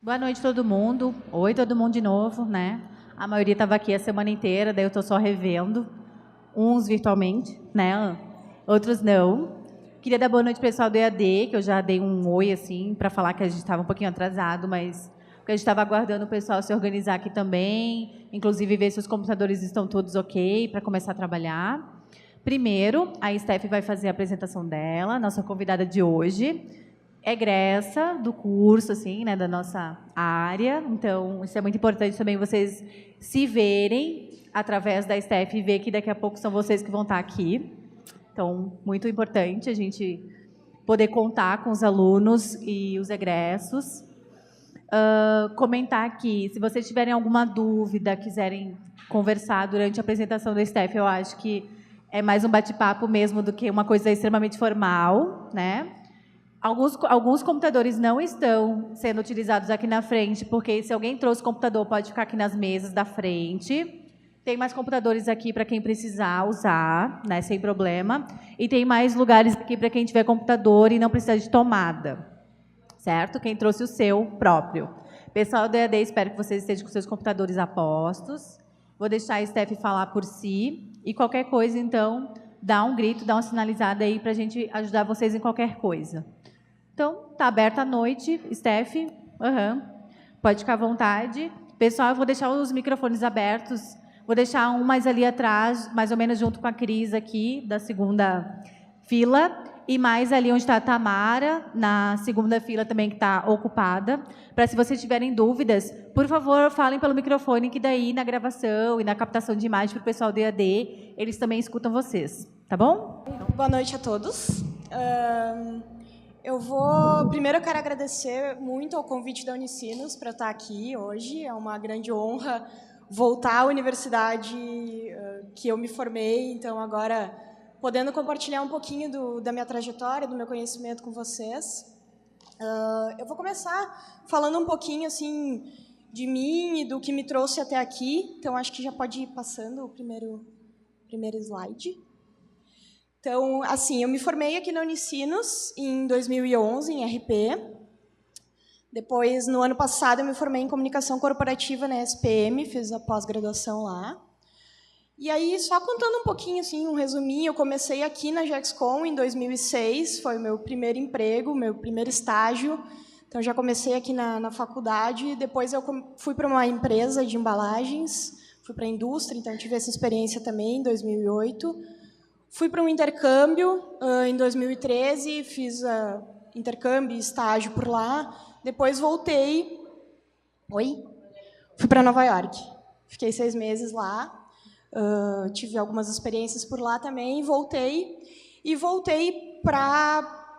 Boa noite, todo mundo. Oi, todo mundo de novo, né? A maioria estava aqui a semana inteira, daí eu estou só revendo. Uns virtualmente, né? Outros não. Queria dar boa noite pro pessoal do EAD, que eu já dei um oi, assim, para falar que a gente estava um pouquinho atrasado, mas porque a gente estava aguardando o pessoal se organizar aqui também, inclusive ver se os computadores estão todos ok para começar a trabalhar. Primeiro, a Steph vai fazer a apresentação dela, nossa convidada de hoje egressa do curso, assim, né, da nossa área. Então, isso é muito importante também vocês se verem através da Steph e ver que daqui a pouco são vocês que vão estar aqui. Então, muito importante a gente poder contar com os alunos e os egressos. Comentar aqui, se vocês tiverem alguma dúvida, quiserem conversar durante a apresentação da Steph, eu acho que é mais um bate-papo mesmo do que uma coisa extremamente formal, né? Alguns computadores não estão sendo utilizados aqui na frente, porque se alguém trouxe computador, pode ficar aqui nas mesas da frente. Tem mais computadores aqui para quem precisar usar, né, sem problema. E tem mais lugares aqui para quem tiver computador e não precisa de tomada, certo? Quem trouxe o seu próprio. Pessoal do EAD, espero que vocês estejam com seus computadores a postos. Vou deixar a Steph falar por si. E qualquer coisa, então, dá um grito, dá uma sinalizada aí para a gente ajudar vocês em qualquer coisa. Então, tá aberta a noite, Steph. Pode ficar à vontade. Pessoal, eu vou deixar os microfones abertos. Vou deixar um mais ali atrás, mais ou menos junto com a Cris aqui, da segunda fila. E mais ali onde está a Tamara, na segunda fila também, que está ocupada. Para, se vocês tiverem dúvidas, por favor, falem pelo microfone, que daí na gravação e na captação de imagem para o pessoal do EAD, eles também escutam vocês. Tá bom? Boa noite a todos. Primeiro eu quero agradecer muito ao convite da Unicinos para estar aqui hoje. É uma grande honra voltar à universidade que eu me formei, então agora podendo compartilhar um pouquinho da minha trajetória, do meu conhecimento com vocês. Eu vou começar falando um pouquinho assim de mim e do que me trouxe até aqui. Então acho que já pode ir passando o primeiro slide. Então, assim, eu me formei aqui na Unicinos em 2011, em RP. Depois, no ano passado, eu me formei em Comunicação Corporativa na SPM, fiz a pós-graduação lá. E aí, só contando um pouquinho, assim, um resuminho, eu comecei aqui na Gexcom em 2006, foi o meu primeiro emprego, meu primeiro estágio. Então, já comecei aqui na faculdade, depois eu fui para uma empresa de embalagens, fui para a indústria, então tive essa experiência também em 2008. Fui para um intercâmbio em 2013, fiz intercâmbio e estágio por lá. Depois voltei. Fui para Nova York. Fiquei 6 meses lá. Tive algumas experiências por lá também. E voltei para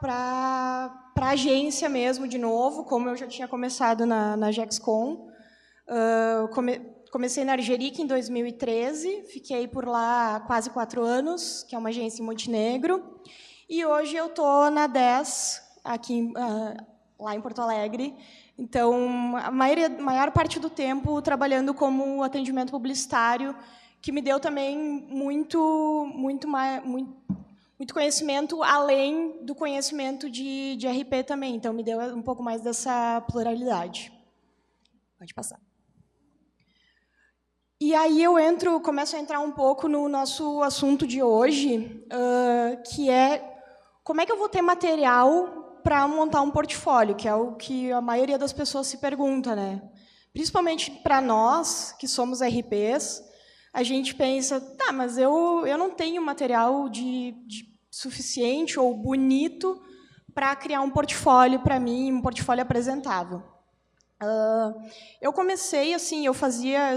a agência mesmo, de novo, como eu já tinha começado na Gexcom. Comecei na Argeric em 2013, fiquei por lá quase 4 anos, que é uma agência em Montenegro, e hoje eu estou na 10, aqui, lá em Porto Alegre. Então, a maior parte do tempo trabalhando como atendimento publicitário, que me deu também muito conhecimento, além do conhecimento de RP também. Então, me deu um pouco mais dessa pluralidade. Pode passar. E aí eu começo a entrar um pouco no nosso assunto de hoje, que é como é que eu vou ter material para montar um portfólio, que é o que a maioria das pessoas se pergunta, né? Principalmente para nós, que somos RPs, a gente pensa, tá, mas eu não tenho material de suficiente ou bonito para criar um portfólio para mim, um portfólio apresentável. Eu comecei, assim, eu fazia...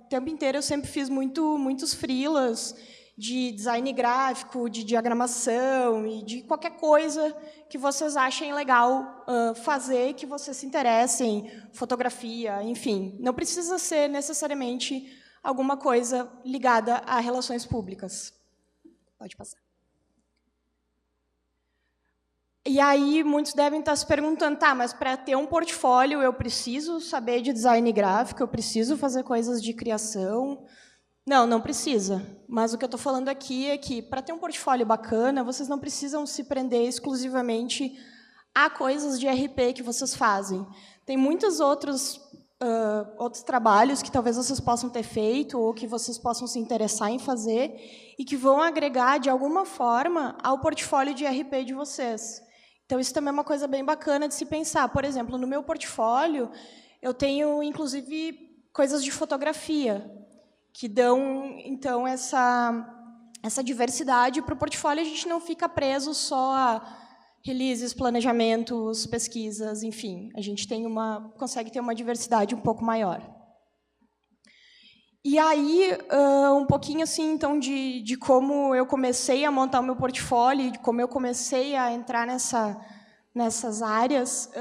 O tempo inteiro eu sempre fiz muitos freelas de design gráfico, de diagramação e de qualquer coisa que vocês achem legal fazer, que vocês se interessem, fotografia, enfim. Não precisa ser necessariamente alguma coisa ligada a relações públicas. Pode passar. E aí, muitos devem estar se perguntando, tá, mas para ter um portfólio eu preciso saber de design gráfico, eu preciso fazer coisas de criação? Não precisa. Mas o que eu estou falando aqui é que, para ter um portfólio bacana, vocês não precisam se prender exclusivamente há coisas de RP que vocês fazem. Tem muitos outros trabalhos que talvez vocês possam ter feito ou que vocês possam se interessar em fazer e que vão agregar, de alguma forma, ao portfólio de RP de vocês. Então, isso também é uma coisa bem bacana de se pensar. Por exemplo, no meu portfólio, eu tenho, inclusive, coisas de fotografia, que dão, então, essa diversidade para o portfólio. A gente não fica preso só a releases, planejamentos, pesquisas, enfim. A gente consegue ter uma diversidade um pouco maior. E aí, um pouquinho assim, então, de como eu comecei a montar o meu portfólio, de como eu comecei a entrar nessas áreas,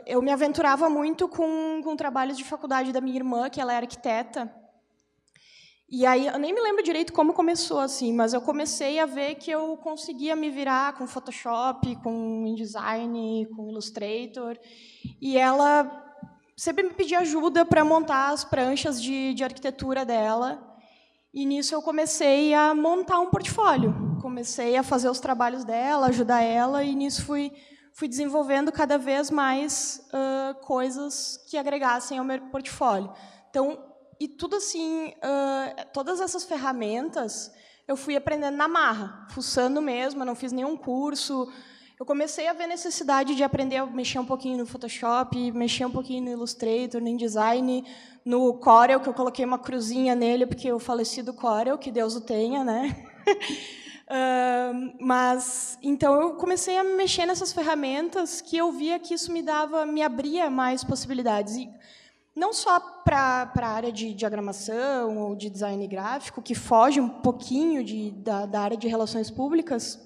eu me aventurava muito com trabalhos de faculdade da minha irmã, que ela é arquiteta. E aí, eu nem me lembro direito como começou, assim, mas eu comecei a ver que eu conseguia me virar com Photoshop, com InDesign, com Illustrator, e ela sempre me pedia ajuda para montar as pranchas de arquitetura dela, e nisso eu comecei a montar um portfólio, comecei a fazer os trabalhos dela, ajudar ela, e nisso fui desenvolvendo cada vez mais coisas que agregassem ao meu portfólio. Então, e tudo assim, todas essas ferramentas eu fui aprendendo na marra, fuçando mesmo, eu não fiz nenhum curso. Eu comecei a ver necessidade de aprender a mexer um pouquinho no Photoshop, mexer um pouquinho no Illustrator, no InDesign, no Corel, que eu coloquei uma cruzinha nele, porque o falecido Corel, que Deus o tenha, né? Mas então eu comecei a mexer nessas ferramentas que eu via que isso me abria mais possibilidades. E não só para a área de diagramação ou de design gráfico, que foge um pouquinho da área de relações públicas,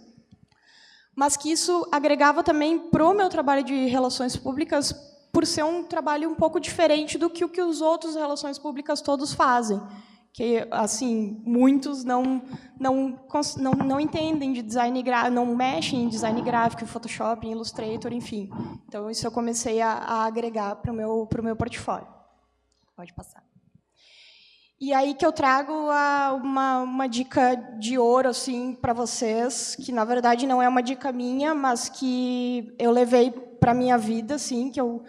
mas que isso agregava também para o meu trabalho de relações públicas, por ser um trabalho um pouco diferente do que os outros relações públicas todos fazem. Que, assim, muitos não entendem de design gráfico, não mexem em design gráfico, em Photoshop, em Illustrator, enfim. Então, isso eu comecei a agregar para o meu portfólio. Pode passar. E aí que eu trago uma dica de ouro assim, para vocês, que, na verdade, não é uma dica minha, mas que eu levei para a minha vida, assim, que eu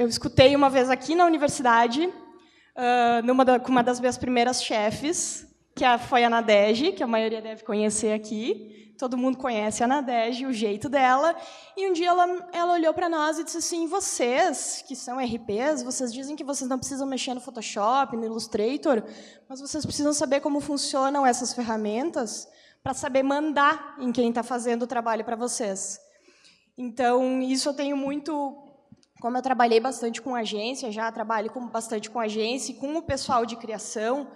escutei uma vez aqui na universidade, com uma das minhas primeiras chefes, que foi a Nadege, que a maioria deve conhecer aqui. Todo mundo conhece a Nadege, o jeito dela. E um dia ela olhou para nós e disse assim: vocês, que são RPs, vocês dizem que vocês não precisam mexer no Photoshop, no Illustrator, mas vocês precisam saber como funcionam essas ferramentas para saber mandar em quem está fazendo o trabalho para vocês. Então, isso eu tenho muito... Como eu trabalhei bastante com agência, já trabalho bastante com agência e com o pessoal de criação,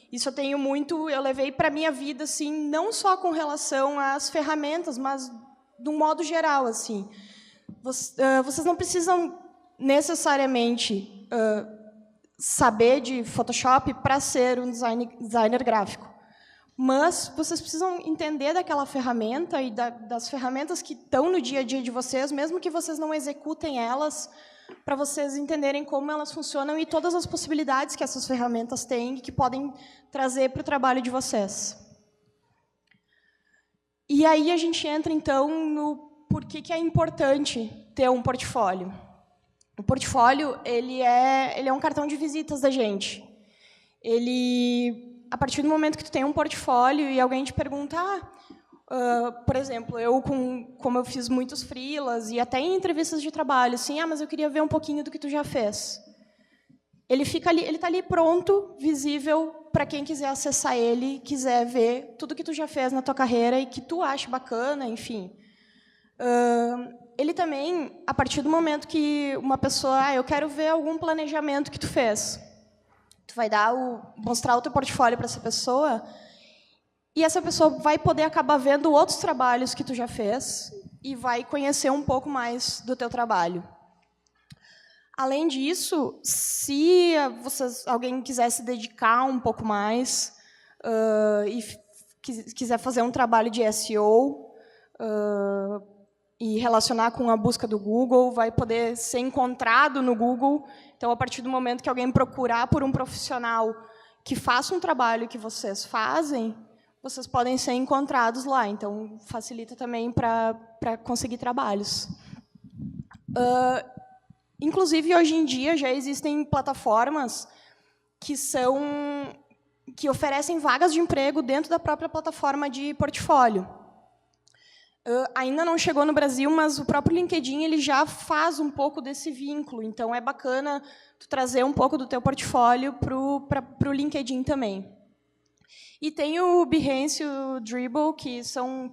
isso eu tenho muito, eu levei para a minha vida, assim, não só com relação às ferramentas, mas de um modo geral, assim. Vocês não precisam necessariamente saber de Photoshop para ser um designer gráfico, mas vocês precisam entender daquela ferramenta e das ferramentas que estão no dia a dia de vocês, mesmo que vocês não executem elas, para vocês entenderem como elas funcionam e todas as possibilidades que essas ferramentas têm e que podem trazer para o trabalho de vocês. E aí a gente entra, então, no porquê que é importante ter um portfólio. O portfólio ele é um cartão de visitas da gente. A partir do momento que tu tem um portfólio e alguém te pergunta... por exemplo, como eu fiz muitos freelas e até em entrevistas de trabalho, assim, mas eu queria ver um pouquinho do que tu já fez. Ele está ali pronto, visível, para quem quiser acessar ele, quiser ver tudo que tu já fez na tua carreira e que tu acha bacana, enfim. Ele também, a partir do momento que uma pessoa, eu quero ver algum planejamento que tu fez, tu vai mostrar o teu portfólio para essa pessoa. E essa pessoa vai poder acabar vendo outros trabalhos que tu já fez e vai conhecer um pouco mais do teu trabalho. Além disso, se alguém quiser se dedicar um pouco mais e quiser fazer um trabalho de SEO e relacionar com a busca do Google, vai poder ser encontrado no Google. Então, a partir do momento que alguém procurar por um profissional que faça um trabalho que vocês fazem, vocês podem ser encontrados lá. Então, facilita também para conseguir trabalhos. Inclusive, hoje em dia, já existem plataformas que oferecem vagas de emprego dentro da própria plataforma de portfólio. Ainda não chegou no Brasil, mas o próprio LinkedIn ele já faz um pouco desse vínculo. Então, é bacana tu trazer um pouco do teu portfólio para o LinkedIn também. E tem o Behance e o Dribbble, que são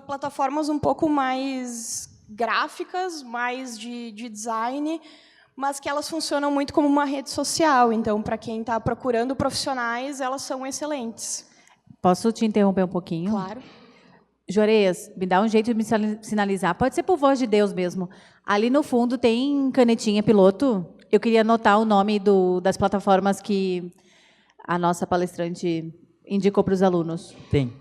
plataformas um pouco mais gráficas, mais de design, mas que elas funcionam muito como uma rede social. Então, para quem está procurando profissionais, elas são excelentes. Posso te interromper um pouquinho? Claro. Juarez, me dá um jeito de me sinalizar. Pode ser por voz de Deus mesmo. Ali no fundo tem canetinha piloto. Eu queria anotar o nome das plataformas que a nossa palestrante indicou para os alunos. Tem.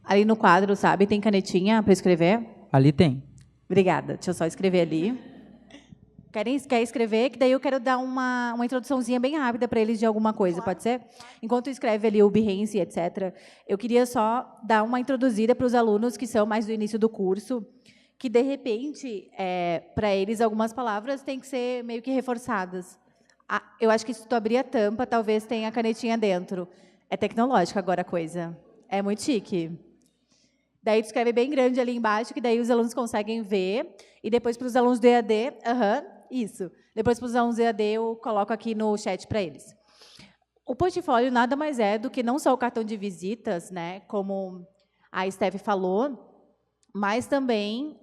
Ali no quadro, sabe? Tem canetinha para escrever? Ali tem. Obrigada. Deixa eu só escrever ali. Quer escrever? Que daí eu quero dar uma introduçãozinha bem rápida para eles de alguma coisa, pode ser? Enquanto escreve ali o Behance, etc., eu queria só dar uma introduzida para os alunos que são mais do início do curso, que, de repente, para eles, algumas palavras têm que ser meio que reforçadas. Eu acho que se tu abrir a tampa, talvez tenha a canetinha dentro. É tecnológica agora a coisa. É muito chique. Daí tu escreve bem grande ali embaixo, que daí os alunos conseguem ver. E depois, para os alunos do EAD, isso. Depois, para os alunos do EAD, eu coloco aqui no chat para eles. O portfólio nada mais é do que não só o cartão de visitas, né, como a Steph falou, mas também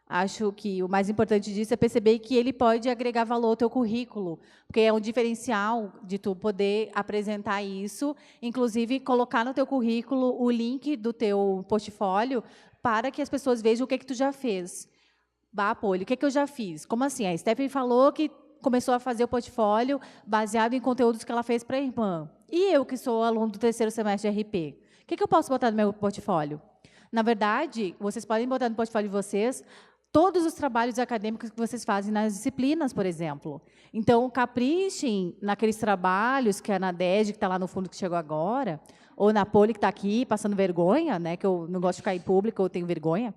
acho que o mais importante disso é perceber que ele pode agregar valor ao teu currículo, porque é um diferencial de tu poder apresentar isso, inclusive colocar no teu currículo o link do teu portfólio para que as pessoas vejam o que tu já fez. Poli, o que eu já fiz? Como assim? A Stephanie falou que começou a fazer o portfólio baseado em conteúdos que ela fez para a irmã. E eu, que sou aluno do 3º semestre de RP, o que eu posso botar no meu portfólio? Na verdade, vocês podem botar no portfólio de vocês todos os trabalhos acadêmicos que vocês fazem nas disciplinas, por exemplo. Então, caprichem naqueles trabalhos que a Nadege, que está lá no fundo, que chegou agora, ou na Poli, que está aqui, passando vergonha, né, que eu não gosto de ficar em público, eu tenho vergonha,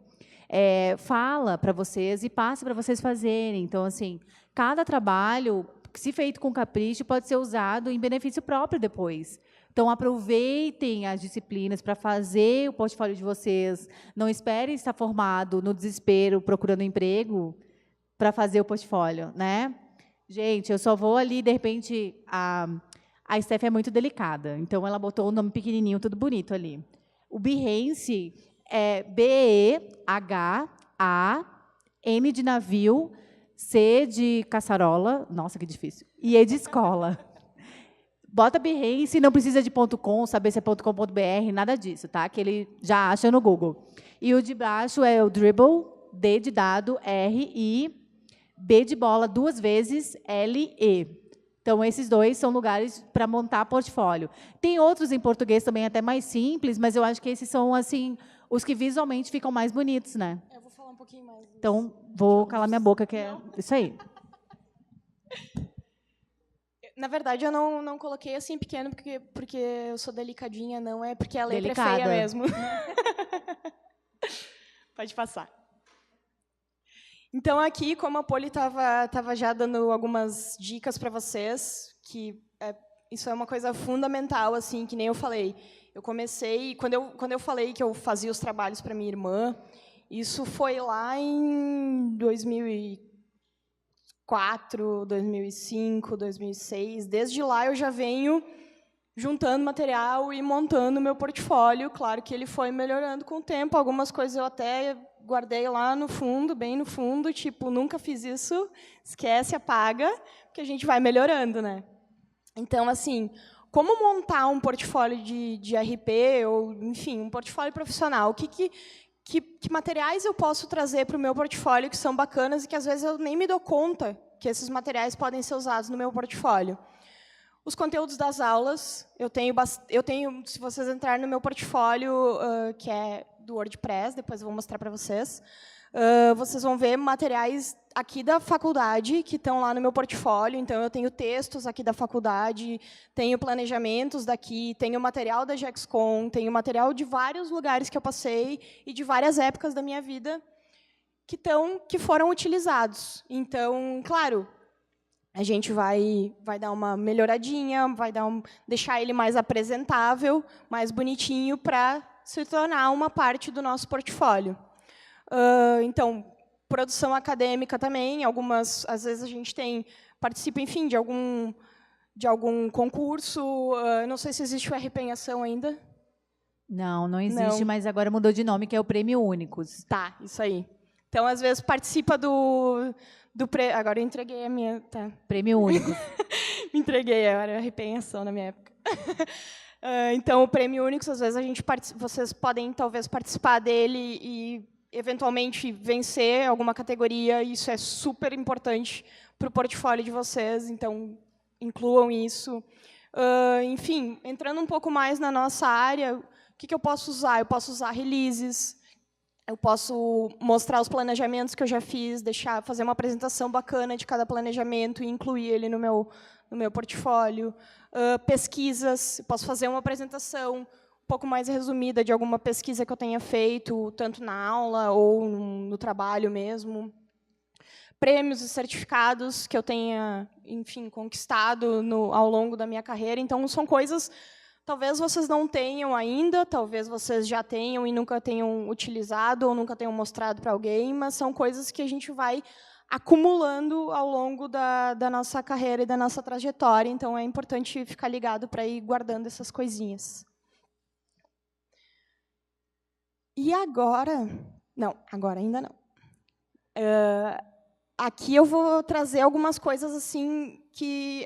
fala para vocês e passa para vocês fazerem. Então, assim, cada trabalho, se feito com capricho, pode ser usado em benefício próprio depois. Então, aproveitem as disciplinas para fazer o portfólio de vocês. Não esperem estar formado no desespero, procurando emprego, para fazer o portfólio, né? Gente, eu só vou ali, de repente, a Steph é muito delicada, então ela botou o nome pequenininho, tudo bonito ali. O Behance é B-E-H-A-N de navio, C de caçarola, nossa, que difícil, e E de escola. Bota Behance, não precisa de .com, saber se é .com.br, nada disso, tá? Que ele já acha no Google. E o de baixo é o Dribbble, D de dado, R-I, B de bola 2 vezes, L-E. Então, esses dois são lugares para montar portfólio. Tem outros em português também até mais simples, mas eu acho que esses são assim os que visualmente ficam mais bonitos, né? Eu vou falar um pouquinho mais. Então, vou calar minha boca, que é isso aí. Na verdade, eu não coloquei assim pequeno porque eu sou delicadinha, não é porque a letra Delicada. é feia mesmo. Pode passar. Então, aqui, como a Poli estava já dando algumas dicas para vocês, que isso é uma coisa fundamental, assim, que nem eu falei. Eu comecei, quando eu falei que eu fazia os trabalhos para minha irmã, isso foi lá em 2004, 2005, 2006. Desde lá, eu já venho juntando material e montando o meu portfólio. Claro que ele foi melhorando com o tempo. Algumas coisas eu até guardei lá no fundo, bem no fundo, tipo, nunca fiz isso, esquece, apaga, porque a gente vai melhorando, né? Então, assim, como montar um portfólio de RP, ou, enfim, um portfólio profissional? Que materiais eu posso trazer para o meu portfólio que são bacanas e que, às vezes, eu nem me dou conta que esses materiais podem ser usados no meu portfólio? Os conteúdos das aulas, eu tenho, se vocês entrarem no meu portfólio, que é do WordPress, depois eu vou mostrar para vocês, vocês vão ver materiais aqui da faculdade que estão lá no meu portfólio. Então, eu tenho textos aqui da faculdade, tenho planejamentos daqui, tenho material da Gexcom, tenho material de vários lugares que eu passei e de várias épocas da minha vida. que foram utilizados. Então, claro, a gente vai dar uma melhoradinha, deixar ele mais apresentável, mais bonitinho, para se tornar uma parte do nosso portfólio. Então, produção acadêmica também, às vezes a gente participa, enfim, de algum concurso. Não sei se existe o RP em Ação ainda. Não existe, mas agora mudou de nome, que é o Prêmio Únicos. Tá, isso aí. Então, às vezes, participa agora eu entreguei a minha... Tá. Prêmio Únicos. Me entreguei, agora é RP em Ação na minha época. Então, o Prêmio Únicos, às vezes, vocês podem, talvez, participar dele e, eventualmente, vencer alguma categoria. Isso é super importante para o portfólio de vocês, então, incluam isso. Enfim, entrando um pouco mais na nossa área, o que eu posso usar? Eu posso usar releases, eu posso mostrar os planejamentos que eu já fiz, fazer uma apresentação bacana de cada planejamento e incluir ele no meu portfólio. Pesquisas, posso fazer uma apresentação um pouco mais resumida de alguma pesquisa que eu tenha feito, tanto na aula ou no trabalho mesmo. Prêmios e certificados que eu tenha, enfim, conquistado ao longo da minha carreira. Então, são coisas... Talvez vocês não tenham ainda, talvez vocês já tenham e nunca tenham utilizado ou nunca tenham mostrado para alguém, mas são coisas que a gente vai acumulando ao longo da nossa carreira e da nossa trajetória. Então, é importante ficar ligado para ir guardando essas coisinhas. E agora... Não, agora ainda não. Aqui eu vou trazer algumas coisas assim que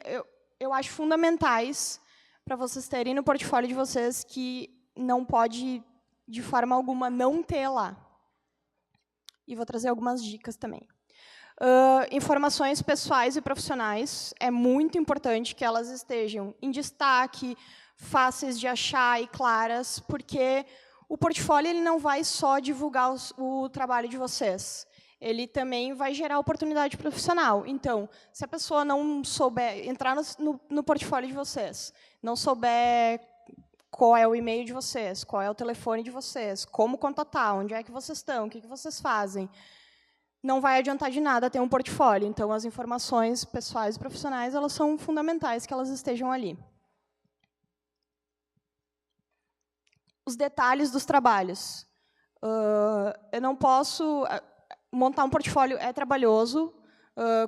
eu acho fundamentais para vocês terem no portfólio de vocês, que não pode, de forma alguma, não ter lá. E vou trazer algumas dicas também. Informações pessoais e profissionais. É muito importante que elas estejam em destaque, fáceis de achar e claras, porque o portfólio ele não vai só divulgar o trabalho de vocês. Ele também vai gerar oportunidade profissional. Então, se a pessoa não souber entrar no portfólio de vocês, não souber qual é o e-mail de vocês, qual é o telefone de vocês, como contatar, onde é que vocês estão, o que vocês fazem, não vai adiantar de nada ter um portfólio. Então, as informações pessoais e profissionais, elas são fundamentais que elas estejam ali. Os detalhes dos trabalhos. Eu não posso... Montar um portfólio é trabalhoso.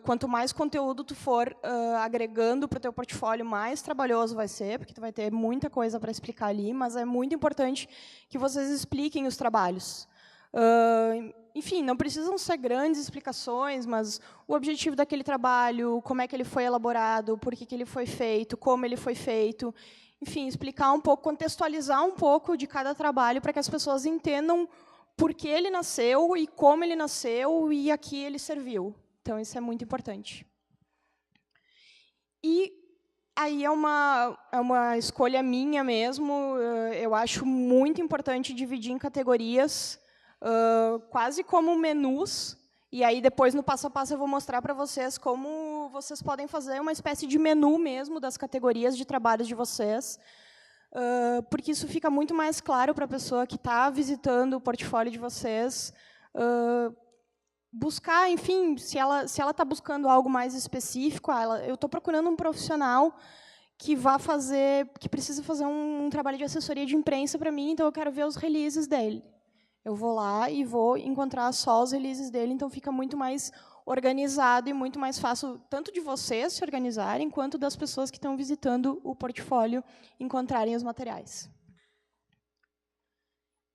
Quanto mais conteúdo tu for agregando para o teu portfólio, mais trabalhoso vai ser, porque tu vai ter muita coisa para explicar ali, mas é muito importante que vocês expliquem os trabalhos. Enfim, não precisam ser grandes explicações, mas o objetivo daquele trabalho, como é que ele foi elaborado, por que ele foi feito, como ele foi feito. Enfim, explicar um pouco, contextualizar um pouco de cada trabalho para que as pessoas entendam por que ele nasceu e como ele nasceu e a que ele serviu. Então, isso é muito importante. E aí é uma escolha minha mesmo. Eu acho muito importante dividir em categorias, quase como menus. E aí, depois, no passo a passo, eu vou mostrar para vocês como vocês podem fazer uma espécie de menu mesmo das categorias de trabalhos de vocês, porque isso fica muito mais claro para a pessoa que está visitando o portfólio de vocês, buscar, enfim, se ela está buscando algo mais específico, eu estou procurando um profissional que precisa fazer um trabalho de assessoria de imprensa para mim, então eu quero ver os releases dele. Eu vou lá e vou encontrar só os releases dele, então fica muito mais organizado e muito mais fácil, tanto de vocês se organizarem, quanto das pessoas que estão visitando o portfólio encontrarem os materiais.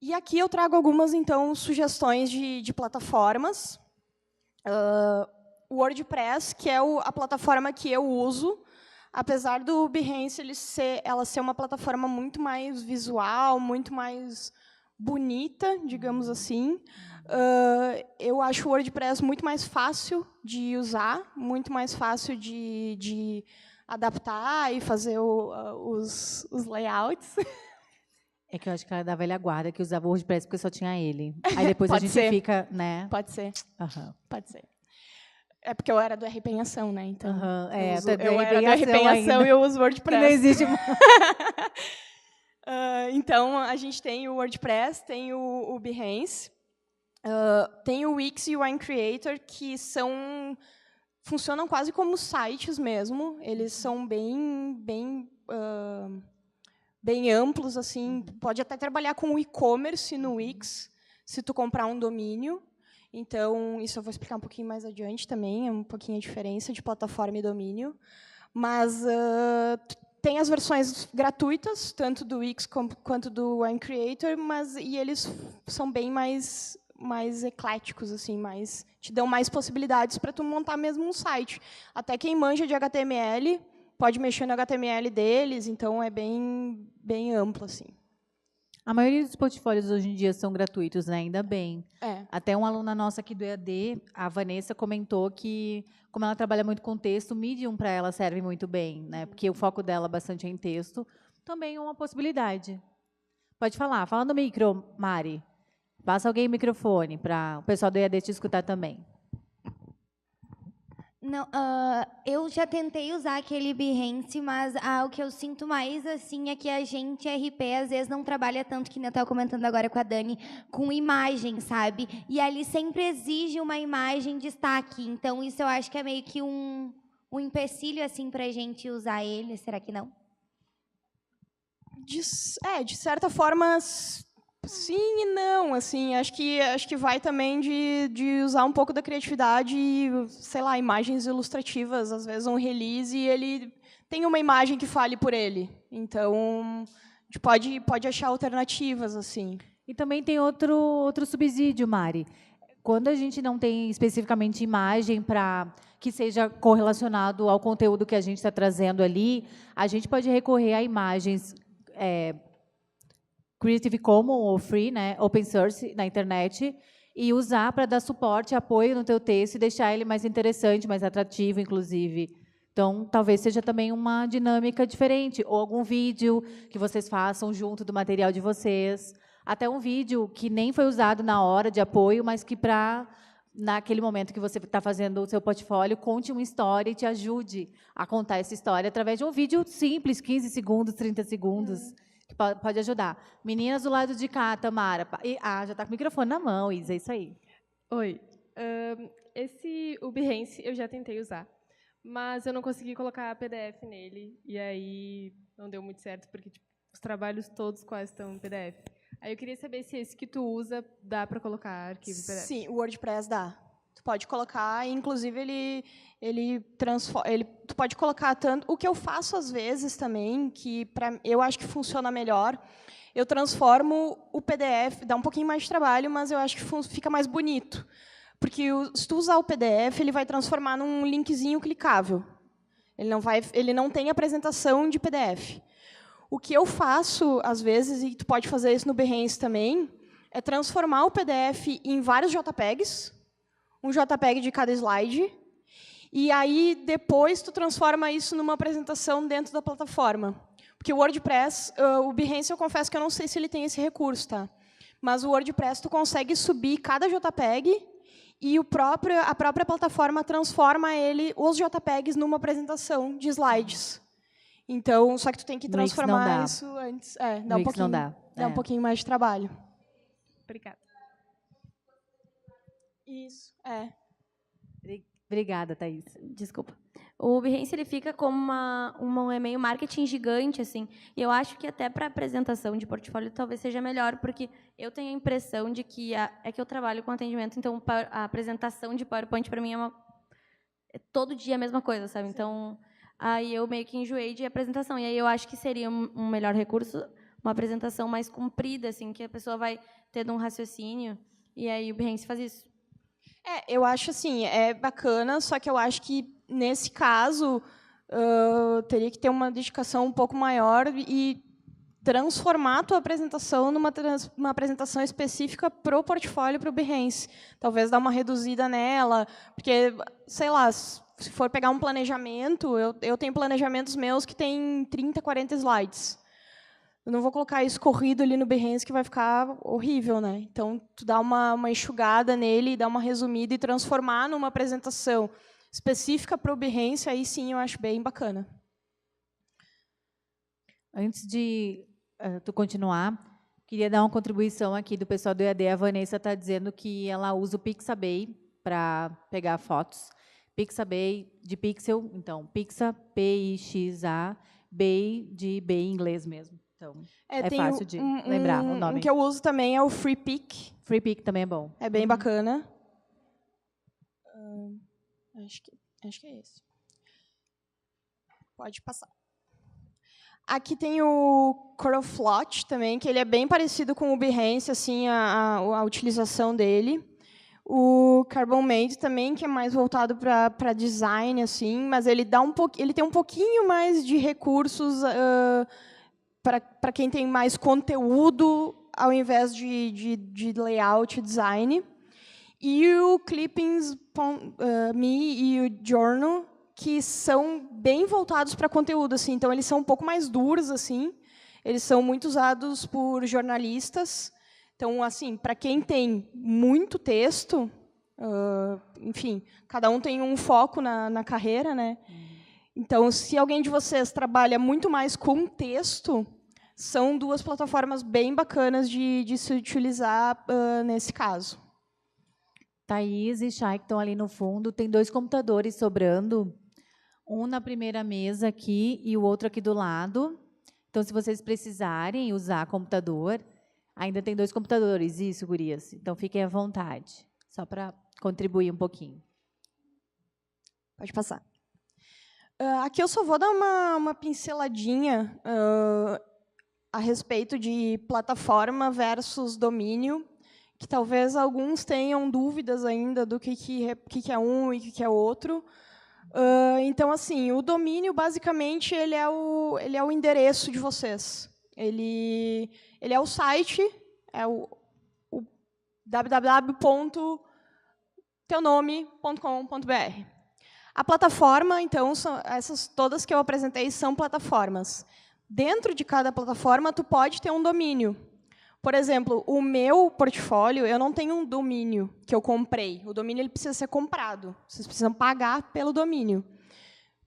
E aqui eu trago algumas, então, sugestões de plataformas. O WordPress, que é a plataforma que eu uso, apesar do Behance ela ser uma plataforma muito mais visual, muito mais bonita, digamos assim, eu acho o WordPress muito mais fácil de usar, muito mais fácil de adaptar e fazer os layouts. É que eu acho que ela é da velha guarda, que usava o WordPress porque só tinha ele. Aí depois a gente fica, né? Pode ser. Uhum. Pode ser. É porque eu era do RP em Ação, né? Então, eu era do RP em Ação e eu uso WordPress. Não existe mais. Então, a gente tem o WordPress, tem o Behance. Tem o Wix e o Wine Creator, que funcionam quase como sites mesmo. Eles são bem amplos, assim. Pode até trabalhar com e-commerce no Wix, se tu comprar um domínio. Então, isso eu vou explicar um pouquinho mais adiante também, é um pouquinho a diferença de plataforma e domínio. Mas tem as versões gratuitas, tanto do Wix quanto do Wine Creator, e eles são bem mais ecléticos, assim, te dão mais possibilidades para tu montar mesmo um site. Até quem manja de HTML pode mexer no HTML deles, então é bem amplo, assim. A maioria dos portfólios hoje em dia são gratuitos, né? Ainda bem. Até uma aluna nossa aqui do EAD, a Vanessa, comentou que, como ela trabalha muito com texto, o Medium para ela serve muito bem, né? Porque o foco dela bastante é em texto. Também é uma possibilidade. Pode falar. Fala no micro, Mari. Passa alguém o microfone para o pessoal do EAD te escutar também. Não, eu já tentei usar aquele Behance, mas o que eu sinto mais assim é que a gente, RP, às vezes não trabalha tanto, que nem eu estava comentando agora com a Dani, com imagem, sabe? E ali sempre exige uma imagem de destaque. Então, isso eu acho que é meio que um empecilho assim, para a gente usar ele. Será que não? De certa forma, sim e não, assim, acho que vai também de usar um pouco da criatividade e, sei lá, imagens ilustrativas, às vezes um release e ele tem uma imagem que fale por ele. Então, a gente pode achar alternativas, assim. E também tem outro subsídio, Mari. Quando a gente não tem especificamente imagem para que seja correlacionado ao conteúdo que a gente está trazendo ali, a gente pode recorrer a imagens Creative Commons ou free, né, open source na internet, e usar para dar suporte, apoio no teu texto e deixar ele mais interessante, mais atrativo, inclusive. Então, talvez seja também uma dinâmica diferente, ou algum vídeo que vocês façam junto do material de vocês, até um vídeo que nem foi usado na hora de apoio, mas que naquele momento que você está fazendo o seu portfólio, conte uma história e te ajude a contar essa história através de um vídeo simples, 15 segundos, 30 segundos. Que pode ajudar. Meninas do lado de cá, Tamara. Já está com o microfone na mão, Isa, é isso aí. Oi. O Behance eu já tentei usar, mas eu não consegui colocar PDF nele, e aí não deu muito certo, porque tipo, os trabalhos todos quase estão em PDF. Aí eu queria saber se esse que tu usa dá para colocar arquivo PDF. Sim, o WordPress dá. Tu pode colocar, inclusive tu pode colocar tanto. O que eu faço às vezes também, que eu acho que funciona melhor, eu transformo o PDF, dá um pouquinho mais de trabalho, mas eu acho que fica mais bonito. Porque se tu usar o PDF, ele vai transformar num linkzinho clicável. Ele não tem apresentação de PDF. O que eu faço, às vezes, e tu pode fazer isso no Behance também, é transformar o PDF em vários JPEGs, um JPEG de cada slide, e aí depois tu transforma isso numa apresentação dentro da plataforma. Porque o WordPress, o Behance, eu confesso que eu não sei se ele tem esse recurso, tá? Mas o WordPress tu consegue subir cada JPEG e a própria plataforma transforma os JPEGs numa apresentação de slides. Então, só que tu tem que transformar isso antes. Dá um pouquinho mais de trabalho. Obrigada. Isso, Obrigada, Thaís. Desculpa. O Behance ele fica como um e-mail marketing gigante, assim. E eu acho que até para apresentação de portfólio talvez seja melhor, porque eu tenho a impressão de que é que eu trabalho com atendimento, então a apresentação de PowerPoint para mim é todo dia a mesma coisa, sabe? Então, aí eu meio que enjoei de apresentação. E aí eu acho que seria um melhor recurso, uma apresentação mais comprida, assim, que a pessoa vai tendo um raciocínio. E aí o Behance faz isso. Eu acho assim, é bacana, só que eu acho que, nesse caso, teria que ter uma dedicação um pouco maior e transformar a tua apresentação numa apresentação específica para o portfólio, para o Behance. Talvez dar uma reduzida nela, porque, sei lá, se for pegar um planejamento, eu tenho planejamentos meus que têm 30, 40 slides. Eu não vou colocar isso corrido ali no Behance, que vai ficar horrível, né? Então, tu dá uma enxugada nele, dá uma resumida e transformar numa apresentação específica para o Behance, aí sim eu acho bem bacana. Antes de tu continuar, Queria dar uma contribuição aqui do pessoal do EAD. A Vanessa está dizendo que ela usa o Pixabay para pegar fotos. Pixabay de pixel, então, Pixa, P-I-X-A, Bay de Bay em inglês mesmo. Então, é tem fácil de lembrar o nome. Um que eu uso também é o FreePic. FreePic também é bom. É bem bacana. Acho que é esse. Pode passar. Aqui tem o Coroflot também, que ele é bem parecido com o Behance, assim, a utilização dele. O Carbon-Made também, que é mais voltado para design, assim, mas ele tem um pouquinho mais de recursos para quem tem mais conteúdo ao invés de layout e design. E o Clippings.me e o Journal, que são bem voltados para conteúdo, assim. Então, eles são um pouco mais duros, assim. Eles são muito usados por jornalistas. Então, assim, para quem tem muito texto, enfim, cada um tem um foco na carreira, né? Então, se alguém de vocês trabalha muito mais com texto, são duas plataformas bem bacanas de se utilizar nesse caso. Thaís e Chay, que estão ali no fundo, tem 2 computadores sobrando. Um na primeira mesa aqui e o outro aqui do lado. Então, se vocês precisarem usar computador, ainda tem 2 computadores, isso, gurias. Então, fiquem à vontade, só para contribuir um pouquinho. Pode passar. Aqui eu só vou dar uma pinceladinha a respeito de plataforma versus domínio, que talvez alguns tenham dúvidas ainda do que é um e o que é outro. Então, assim, o domínio, basicamente, ele é o endereço de vocês. Ele é o site, é o www.teunome.com.br. A plataforma, então, essas todas que eu apresentei são plataformas. Dentro de cada plataforma, tu pode ter um domínio. Por exemplo, o meu portfólio, eu não tenho um domínio que eu comprei. O domínio ele precisa ser comprado. Vocês precisam pagar pelo domínio.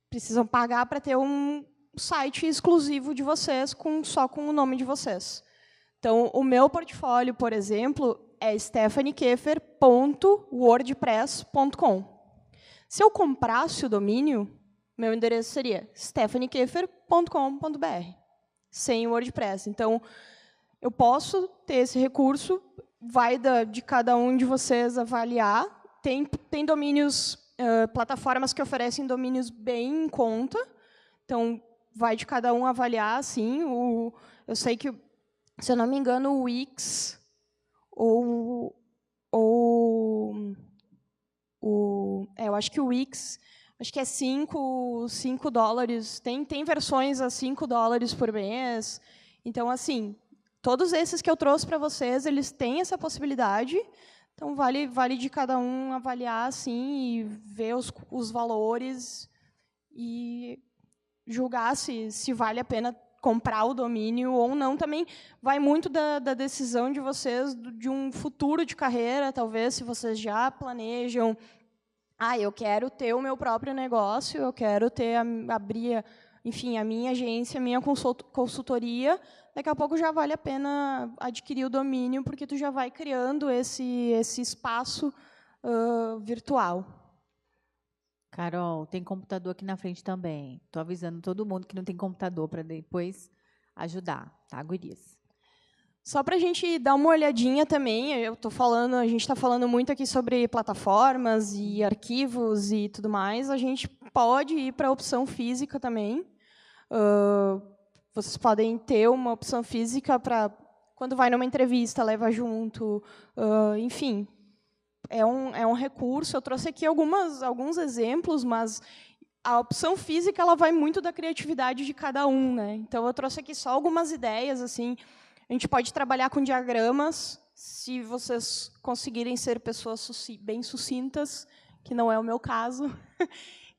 Precisam pagar para ter um site exclusivo de vocês, só com o nome de vocês. Então, o meu portfólio, por exemplo, é stephaniekeffer.wordpress.com. Se eu comprasse o domínio, meu endereço seria stephaniekeffer.com.br, sem o WordPress. Então, eu posso ter esse recurso, vai de cada um de vocês avaliar. Tem domínios, plataformas que oferecem domínios bem em conta, então vai de cada um avaliar. Assim, eu sei que, se eu não me engano, o Wix eu acho que o Wix, acho que é $5. Tem versões a $5 por mês. Então, assim, todos esses que eu trouxe para vocês, eles têm essa possibilidade. Então, vale de cada um avaliar assim, e ver os valores e julgar se vale a pena comprar o domínio ou não. Também vai muito da decisão de vocês, de um futuro de carreira, talvez, se vocês já planejam. Eu quero ter o meu próprio negócio, eu quero abrir, enfim, a minha agência, a minha consultoria. Daqui a pouco já vale a pena adquirir o domínio, porque tu já vai criando esse espaço virtual. Carol, tem computador aqui na frente também. Estou avisando todo mundo que não tem computador para depois ajudar, tá, gurias? Só para a gente dar uma olhadinha também, a gente está falando muito aqui sobre plataformas e arquivos e tudo mais. A gente pode ir para a opção física também. Vocês podem ter uma opção física para, quando vai numa entrevista, leva junto. Enfim, é um recurso. Eu trouxe aqui alguns exemplos, mas a opção física ela vai muito da criatividade de cada um, né? Então, eu trouxe aqui só algumas ideias. Assim, a gente pode trabalhar com diagramas, se vocês conseguirem ser pessoas bem sucintas, que não é o meu caso.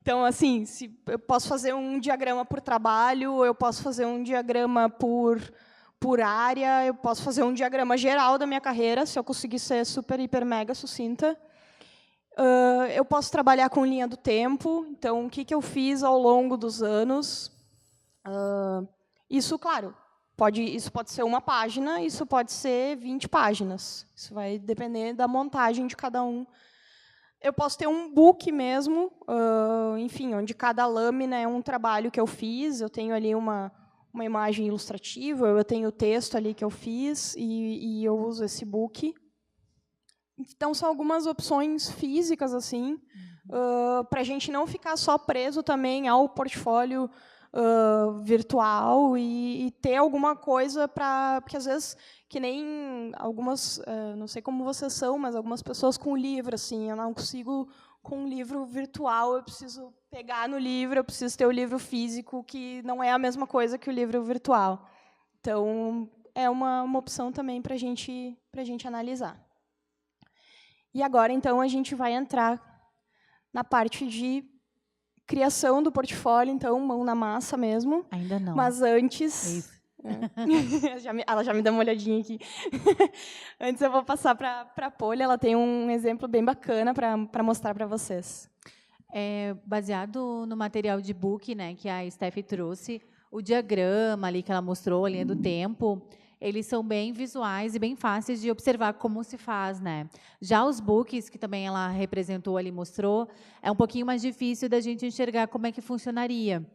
Então, assim, eu posso fazer um diagrama por trabalho, eu posso fazer um diagrama por área, eu posso fazer um diagrama geral da minha carreira, se eu conseguir ser super, hiper, mega sucinta. Eu posso trabalhar com linha do tempo, então, o que eu fiz ao longo dos anos. Isso, claro, isso pode ser uma página, isso pode ser 20 páginas. Isso vai depender da montagem de cada um. Eu posso ter um book mesmo, enfim, onde cada lâmina é um trabalho que eu fiz. Eu tenho ali uma imagem ilustrativa, eu tenho o texto ali que eu fiz e eu uso esse book. Então, são algumas opções físicas, assim, para a gente não ficar só preso também ao portfólio virtual e ter alguma coisa para... Porque, às vezes, que nem algumas... não sei como vocês são, mas algumas pessoas com livro, assim, eu não consigo... Com um livro virtual, eu preciso pegar no livro, eu preciso ter o livro físico, que não é a mesma coisa que o livro virtual. Então, é uma opção também para a gente analisar. E agora, então, a gente vai entrar na parte de criação do portfólio, então, mão na massa mesmo. Ainda não. Mas antes... Isso. Ela já me dá uma olhadinha aqui. Antes eu vou passar para a Poli, ela tem um exemplo bem bacana para mostrar para vocês. Baseado no material de book, né, que a Steph trouxe, o diagrama ali que ela mostrou, a linha do tempo, eles são bem visuais e bem fáceis de observar como se faz, né? Já os books, que também ela representou ali, mostrou, é um pouquinho mais difícil da gente enxergar como é que funcionaria.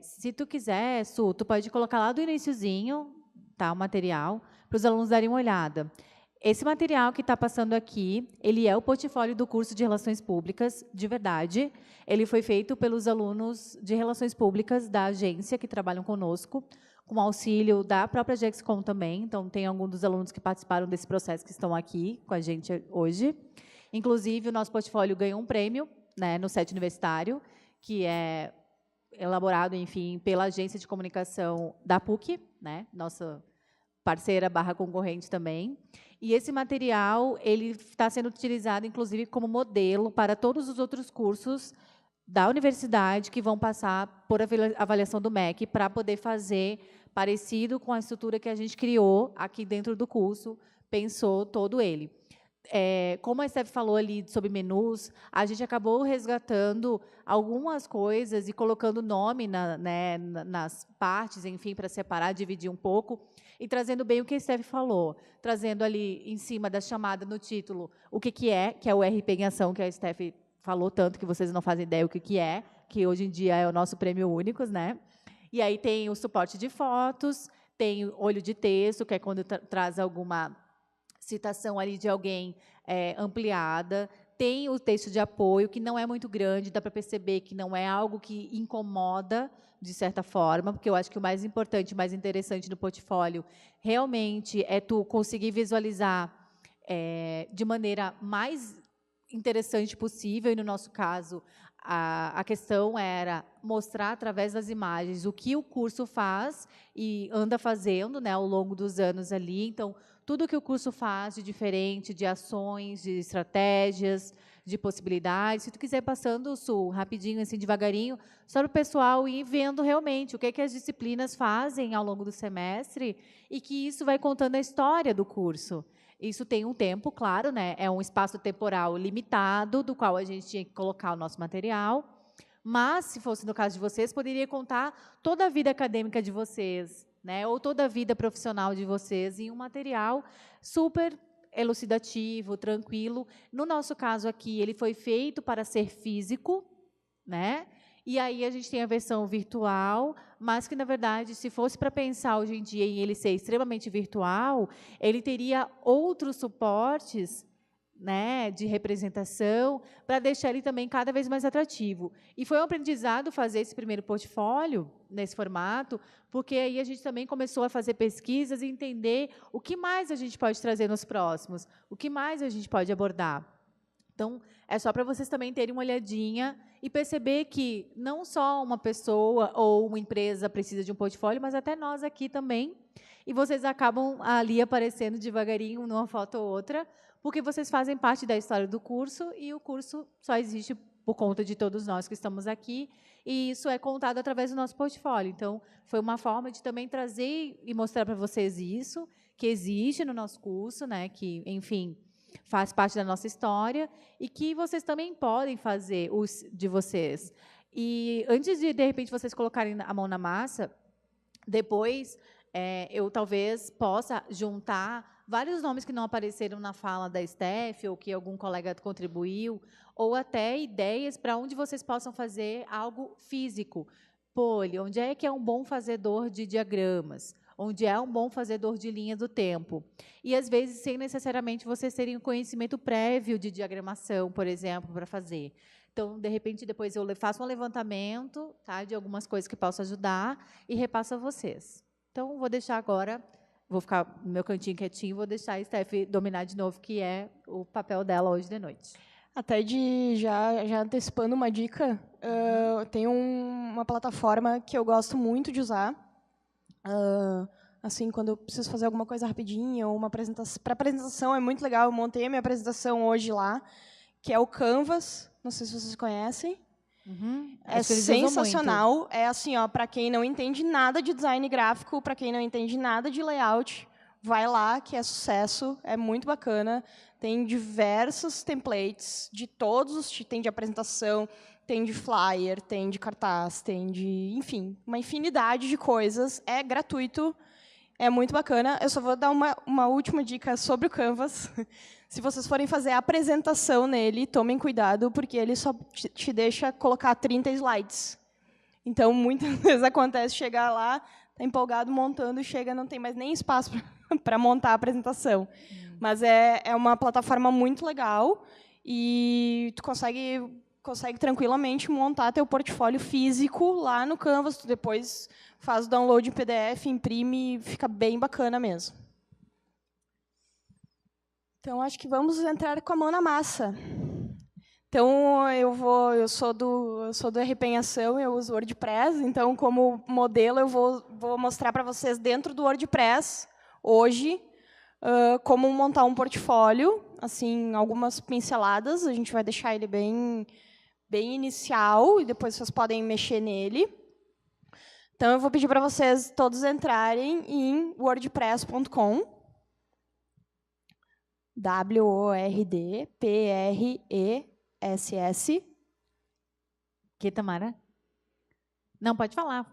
Se tu quiser, Su, tu pode colocar lá do iniciozinho, tá, o material, para os alunos darem uma olhada. Esse material que está passando aqui, ele é o portfólio do curso de Relações Públicas, de verdade. Ele foi feito pelos alunos de Relações Públicas da agência que trabalham conosco, com auxílio da própria Gexcom também. Então, tem alguns dos alunos que participaram desse processo que estão aqui com a gente hoje. Inclusive, o nosso portfólio ganhou um prêmio, né, no SET Universitário, que é elaborado, enfim, pela agência de comunicação da PUC, né, nossa parceira / concorrente também. E esse material ele está sendo utilizado, inclusive, como modelo para todos os outros cursos da universidade que vão passar por avaliação do MEC para poder fazer parecido com a estrutura que a gente criou aqui dentro do curso, pensou todo ele. Como a Steph falou ali sobre menus, a gente acabou resgatando algumas coisas e colocando nome nas partes, enfim, para separar, dividir um pouco, e trazendo bem o que a Steph falou, trazendo ali em cima da chamada no título o que é o RP em Ação, que a Steph falou tanto que vocês não fazem ideia o que é, que hoje em dia é o nosso prêmio Únicos, né? E aí tem o suporte de fotos, tem olho de texto, que é quando traz alguma citação ali de alguém ampliada, tem o texto de apoio, que não é muito grande, dá para perceber que não é algo que incomoda, de certa forma, porque eu acho que o mais importante, o mais interessante do portfólio, realmente é tu conseguir visualizar de maneira mais interessante possível, e no nosso caso, a questão era mostrar através das imagens o que o curso faz e anda fazendo, né, ao longo dos anos ali. Então, tudo que o curso faz de diferente, de ações, de estratégias, de possibilidades. Se tu quiser passando, Su, rapidinho, assim, devagarinho, só para o pessoal ir vendo realmente o que as disciplinas fazem ao longo do semestre e que isso vai contando a história do curso. Isso tem um tempo, claro, né? É um espaço temporal limitado, do qual a gente tinha que colocar o nosso material, mas, se fosse no caso de vocês, poderia contar toda a vida acadêmica de vocês, né? Ou toda a vida profissional de vocês em um material super elucidativo, tranquilo. No nosso caso aqui, ele foi feito para ser físico, né? E aí a gente tem a versão virtual, mas que, na verdade, se fosse para pensar hoje em dia em ele ser extremamente virtual, ele teria outros suportes, né, de representação para deixar ele também cada vez mais atrativo. E foi um aprendizado fazer esse primeiro portfólio nesse formato, porque aí a gente também começou a fazer pesquisas e entender o que mais a gente pode trazer nos próximos, o que mais a gente pode abordar. Então, é só para vocês também terem uma olhadinha e perceber que não só uma pessoa ou uma empresa precisa de um portfólio, mas até nós aqui também. E vocês acabam ali aparecendo devagarinho numa foto ou outra, porque vocês fazem parte da história do curso e o curso só existe por conta de todos nós que estamos aqui, e isso é contado através do nosso portfólio. Então, foi uma forma de também trazer e mostrar para vocês isso, que existe no nosso curso, né, que, enfim, faz parte da nossa história e que vocês também podem fazer os de vocês. E antes de repente, vocês colocarem a mão na massa, depois, eu talvez possa juntar vários nomes que não apareceram na fala da Steph, ou que algum colega contribuiu, ou até ideias para onde vocês possam fazer algo físico. Poli, onde é que é um bom fazedor de diagramas? Onde é um bom fazedor de linha do tempo? E, às vezes, sem necessariamente vocês terem um conhecimento prévio de diagramação, por exemplo, para fazer. Então, de repente, depois eu faço um levantamento, tá, de algumas coisas que possam ajudar e repasso a vocês. Então, vou deixar agora, vou ficar no meu cantinho quietinho, vou deixar a Steph dominar de novo, que é o papel dela hoje de noite. Até já antecipando uma dica, tem uma plataforma que eu gosto muito de usar. Assim, quando eu preciso fazer alguma coisa rapidinho, ou uma apresentação. Para apresentação é muito legal, eu montei a minha apresentação hoje lá, que é o Canvas, não sei se vocês conhecem. É sensacional. É assim, para quem não entende nada de design gráfico, para quem não entende nada de layout, vai lá, que é sucesso, é muito bacana. Tem diversos templates de todos os tipos, tem de apresentação, tem de flyer, tem de cartaz, tem de, enfim, uma infinidade de coisas. É gratuito, é muito bacana. Eu só vou dar uma última dica sobre o Canvas. Se vocês forem fazer a apresentação nele, tomem cuidado, porque ele só te deixa colocar 30 slides. Então, muitas vezes acontece chegar lá, está empolgado montando, chega, não tem mais nem espaço para montar a apresentação. Mas é uma plataforma muito legal e tu consegue tranquilamente montar teu portfólio físico lá no Canvas. Tu depois faz o download em PDF, imprime, fica bem bacana mesmo. Então, acho que vamos entrar com a mão na massa. Então, eu sou do RP em Ação, eu uso o WordPress. Então, como modelo, eu vou mostrar para vocês dentro do WordPress, hoje, como montar um portfólio, assim, algumas pinceladas. A gente vai deixar ele bem inicial, e depois vocês podem mexer nele. Então, eu vou pedir para vocês todos entrarem em wordpress.com. WORDPRESS. Que, Tamara? Não, pode falar.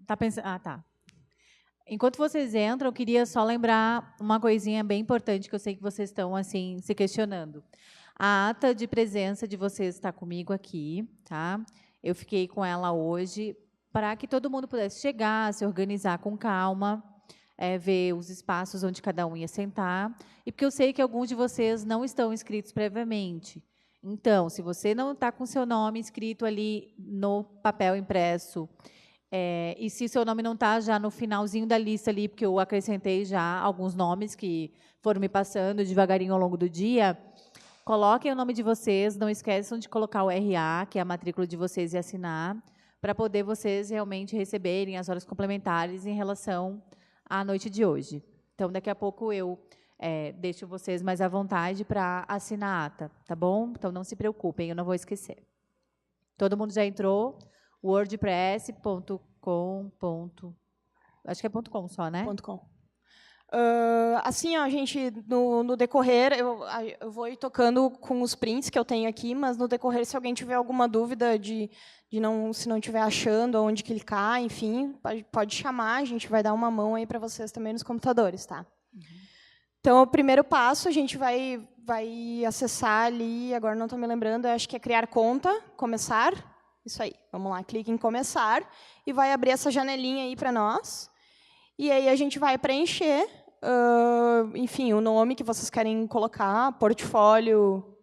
Tá pensando? Ah, tá. Enquanto vocês entram, eu queria só lembrar uma coisinha bem importante que eu sei que vocês estão assim se questionando. A ata de presença de vocês está comigo aqui, tá? Eu fiquei com ela hoje para que todo mundo pudesse chegar, se organizar com calma, ver os espaços onde cada um ia sentar, e porque eu sei que alguns de vocês não estão inscritos previamente. Então, se você não está com seu nome escrito ali no papel impresso, e se seu nome não está já no finalzinho da lista ali, porque eu acrescentei já alguns nomes que foram me passando devagarinho ao longo do dia, coloquem o nome de vocês, não esqueçam de colocar o RA, que é a matrícula de vocês, e assinar, para poder vocês realmente receberem as horas complementares em relação à noite de hoje. Então, daqui a pouco eu deixo vocês mais à vontade para assinar a ata, tá bom? Então, não se preocupem, eu não vou esquecer. Todo mundo já entrou? wordpress.com. Acho que é .com só, né? .com. Assim, gente, no decorrer, eu vou ir tocando com os prints que eu tenho aqui, mas no decorrer, se alguém tiver alguma dúvida se não estiver achando onde clicar, enfim, pode chamar, a gente vai dar uma mão aí para vocês também nos computadores, tá? Então, o primeiro passo, a gente vai acessar ali, agora não estou me lembrando, acho que é criar conta, começar. Isso aí, vamos lá, clique em começar e vai abrir essa janelinha aí para nós. E aí a gente vai preencher, enfim, o nome que vocês querem colocar, portfólio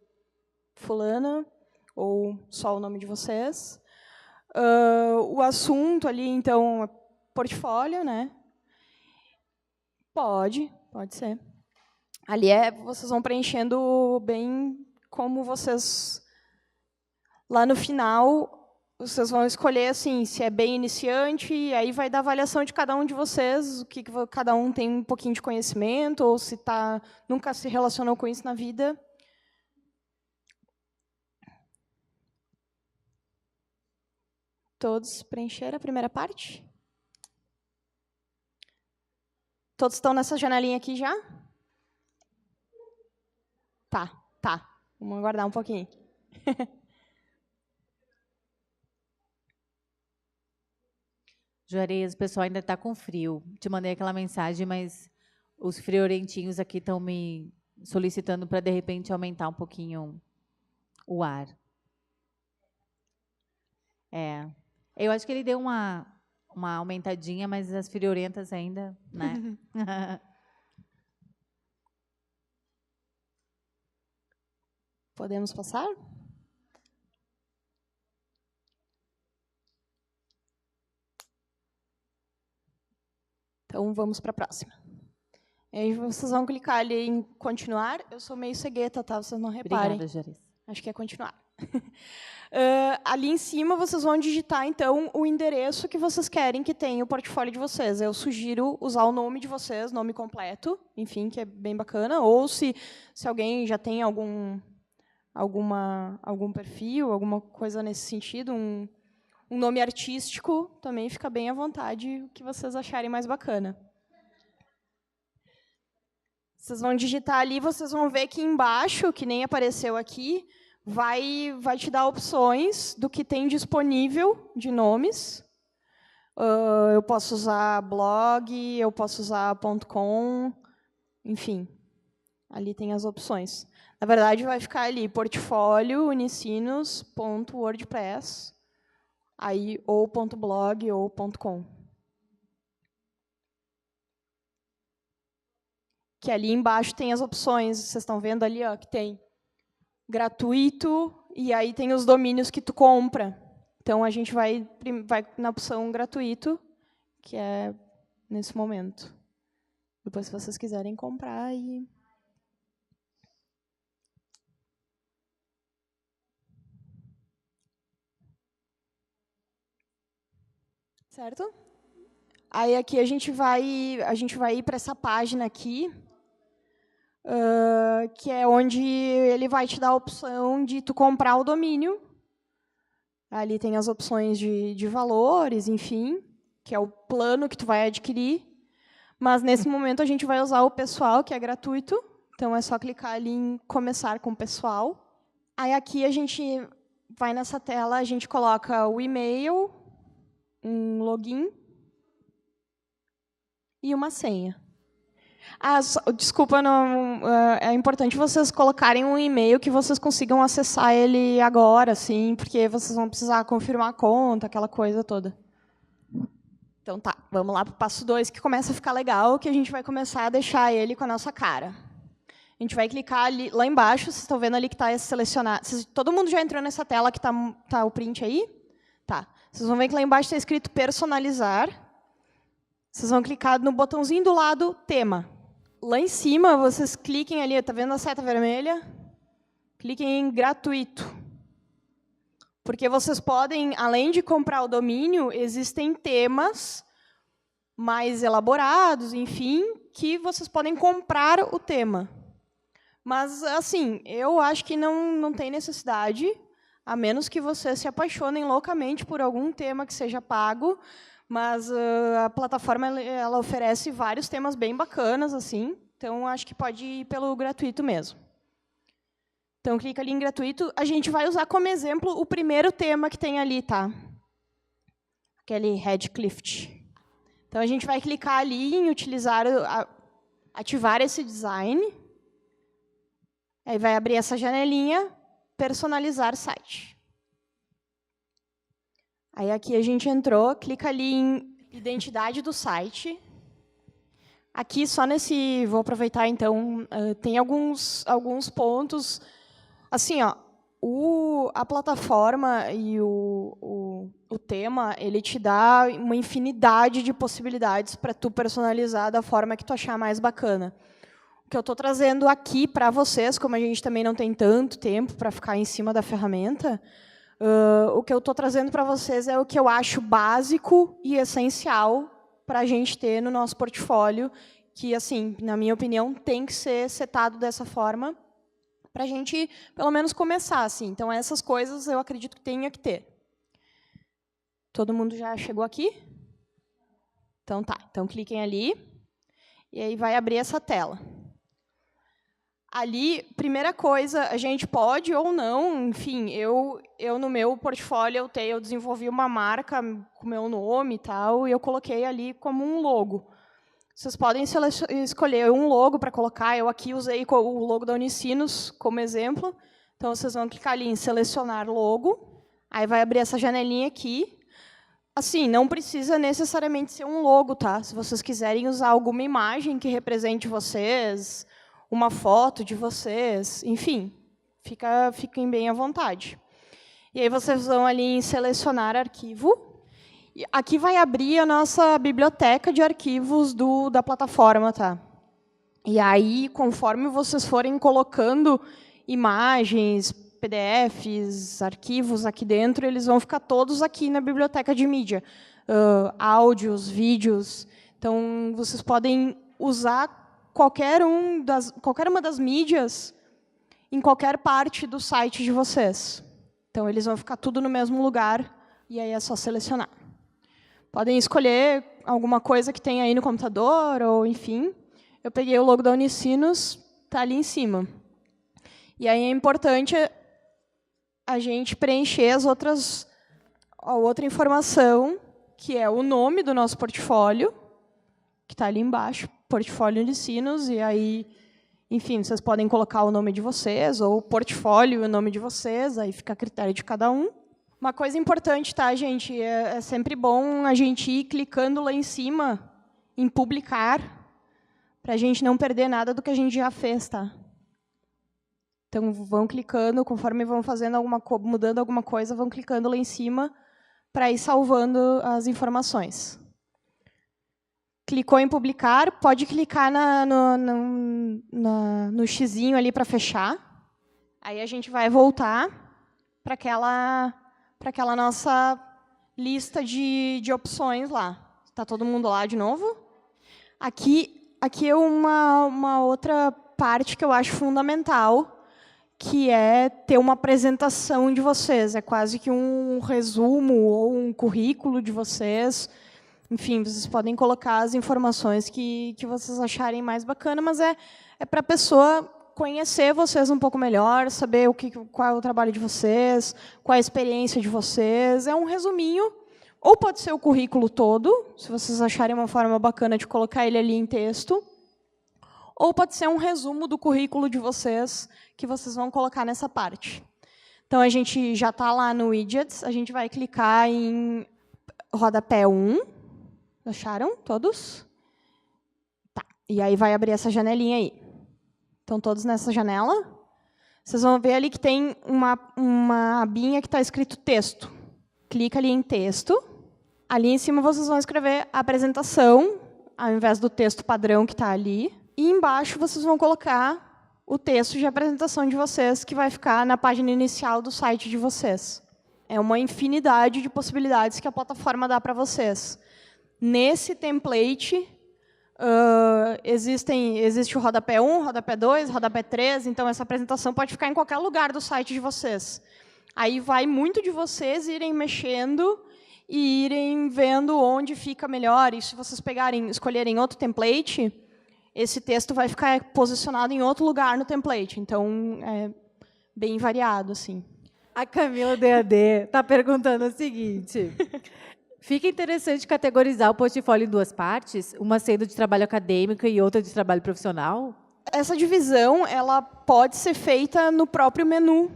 fulana, ou só o nome de vocês. O assunto ali, então, é portfólio, né? Pode ser. Ali vocês vão preenchendo bem como vocês... Lá no final, vocês vão escolher assim, se é bem iniciante, e aí vai dar avaliação de cada um de vocês, o que cada um tem um pouquinho de conhecimento, ou se nunca se relacionou com isso na vida. Todos preencheram a primeira parte? Todos estão nessa janelinha aqui já? Tá. Vamos aguardar um pouquinho. Juarez, o pessoal ainda está com frio. Te mandei aquela mensagem, mas os friorentinhos aqui estão me solicitando para, de repente, aumentar um pouquinho o ar. Eu acho que ele deu uma aumentadinha, mas as friorentas ainda, né? Podemos passar? Então, vamos para a próxima. E aí, vocês vão clicar ali em continuar. Eu sou meio cegueta, tá? Vocês não reparem. Obrigada, Juarez. Acho que é continuar. Ali em cima, vocês vão digitar, então, o endereço que vocês querem que tenha o portfólio de vocês. Eu sugiro usar o nome de vocês, nome completo, enfim, que é bem bacana. Ou se alguém já tem algum perfil, alguma coisa nesse sentido, um nome artístico, também fica bem à vontade, o que vocês acharem mais bacana. Vocês vão digitar ali, vocês vão ver que embaixo, que nem apareceu aqui, vai te dar opções do que tem disponível de nomes. Eu posso usar blog, eu posso usar .com, enfim, ali tem as opções. Na verdade, vai ficar ali, portfólio, unicinos.wordpress, aí, ou .blog ou .com. Que ali embaixo tem as opções, vocês estão vendo ali, ó, que tem gratuito, e aí tem os domínios que tu compra. Então, a gente vai na opção gratuito, que é nesse momento. Depois, se vocês quiserem comprar, certo? Aí aqui a gente vai ir para essa página aqui, que é onde ele vai te dar a opção de tu comprar o domínio. Ali tem as opções de valores, enfim, que é o plano que tu vai adquirir. Mas, nesse momento, a gente vai usar o pessoal, que é gratuito. Então, é só clicar ali em começar com o pessoal. Aí, aqui, a gente vai nessa tela, a gente coloca o e-mail, um login e uma senha. Desculpa, não, é importante vocês colocarem um e-mail que vocês consigam acessar ele agora, assim, porque vocês vão precisar confirmar a conta, aquela coisa toda. Então, tá, vamos lá para o passo 2, que começa a ficar legal, que a gente vai começar a deixar ele com a nossa cara. A gente vai clicar ali, lá embaixo, vocês estão vendo ali que está selecionado. Todo mundo já entrou nessa tela que está o print aí? Tá. Vocês vão ver que lá embaixo está escrito personalizar. Vocês vão clicar no botãozinho do lado, tema. Lá em cima, vocês cliquem ali, está vendo a seta vermelha? Cliquem em gratuito. Porque vocês podem, além de comprar o domínio, existem temas mais elaborados, enfim, que vocês podem comprar o tema. Mas, assim, eu acho que não tem necessidade, a menos que vocês se apaixonem loucamente por algum tema que seja pago, mas a plataforma ela oferece vários temas bem bacanas, assim, então acho que pode ir pelo gratuito mesmo. Então, clica ali em gratuito. A gente vai usar como exemplo o primeiro tema que tem ali, tá? Aquele Redclift. Então, a gente vai clicar ali em utilizar, ativar esse design. Aí vai abrir essa janelinha, personalizar site. Aí aqui a gente entrou, clica ali em identidade do site. Aqui, só nesse... Vou aproveitar, então, tem alguns pontos... Assim, ó, a plataforma e o tema, ele te dá uma infinidade de possibilidades para tu personalizar da forma que tu achar mais bacana. O que eu estou trazendo aqui para vocês, como a gente também não tem tanto tempo para ficar em cima da ferramenta, o que eu estou trazendo para vocês é o que eu acho básico e essencial para a gente ter no nosso portfólio, que, assim, na minha opinião, tem que ser setado dessa forma, para a gente, pelo menos, começar. Assim. Então, essas coisas eu acredito que tenha que ter. Todo mundo já chegou aqui? Então, tá. Então, cliquem ali. E aí vai abrir essa tela. Ali, primeira coisa, a gente pode ou não, enfim, eu no meu portfólio eu desenvolvi uma marca com meu nome e tal, e eu coloquei ali como um logo. Vocês podem escolher um logo para colocar. Eu aqui usei o logo da Unicinos como exemplo. Então, vocês vão clicar ali em selecionar logo. Aí vai abrir essa janelinha aqui. Assim, não precisa necessariamente ser um logo, tá? Se vocês quiserem usar alguma imagem que represente vocês, uma foto de vocês, enfim, fiquem bem à vontade. E aí vocês vão ali em selecionar arquivo. E aqui vai abrir a nossa biblioteca de arquivos da plataforma, tá? E aí, conforme vocês forem colocando imagens, PDFs, arquivos aqui dentro, eles vão ficar todos aqui na biblioteca de mídia. Áudios, vídeos. Então, vocês podem usar qualquer uma das mídias em qualquer parte do site de vocês. Então, eles vão ficar tudo no mesmo lugar, e aí é só selecionar. Podem escolher alguma coisa que tem aí no computador, ou enfim. Eu peguei o logo da Unicinos, está ali em cima. E aí é importante a gente preencher a outra informação, que é o nome do nosso portfólio, que está ali embaixo, portfólio Unicinos, e aí, enfim, vocês podem colocar o nome de vocês, ou portfólio e o nome de vocês, aí fica a critério de cada um. Uma coisa importante, tá, gente? É sempre bom a gente ir clicando lá em cima, em publicar, para a gente não perder nada do que a gente já fez, tá? Então, vão clicando, conforme vão mudando alguma coisa, vão clicando lá em cima para ir salvando as informações. Clicou em publicar, pode clicar no xizinho ali para fechar. Aí a gente vai voltar para aquela nossa lista de opções lá. Está todo mundo lá de novo? Aqui é uma outra parte que eu acho fundamental, que é ter uma apresentação de vocês. É quase que um resumo ou um currículo de vocês. Enfim, vocês podem colocar as informações que vocês acharem mais bacana, mas é para a pessoa conhecer vocês um pouco melhor, saber qual é o trabalho de vocês, qual é a experiência de vocês. É um resuminho, ou pode ser o currículo todo, se vocês acharem uma forma bacana de colocar ele ali em texto, ou pode ser um resumo do currículo de vocês, que vocês vão colocar nessa parte. Então, a gente já está lá no Widgets, a gente vai clicar em rodapé 1. Acharam todos? Tá. E aí vai abrir essa janelinha aí. Estão todos nessa janela? Vocês vão ver ali que tem uma abinha que está escrito texto. Clica ali em texto. Ali em cima vocês vão escrever a apresentação, ao invés do texto padrão que está ali. E embaixo vocês vão colocar o texto de apresentação de vocês, que vai ficar na página inicial do site de vocês. É uma infinidade de possibilidades que a plataforma dá para vocês. Nesse template, existe o rodapé 1, rodapé 2, rodapé 3, então essa apresentação pode ficar em qualquer lugar do site de vocês. Aí vai muito de vocês irem mexendo e irem vendo onde fica melhor. E se vocês escolherem outro template, esse texto vai ficar posicionado em outro lugar no template. Então, é bem variado, assim. A Camila DAD está perguntando o seguinte: fica interessante categorizar o portfólio em duas partes, uma sendo de trabalho acadêmico e outra de trabalho profissional? Essa divisão ela pode ser feita no próprio menu.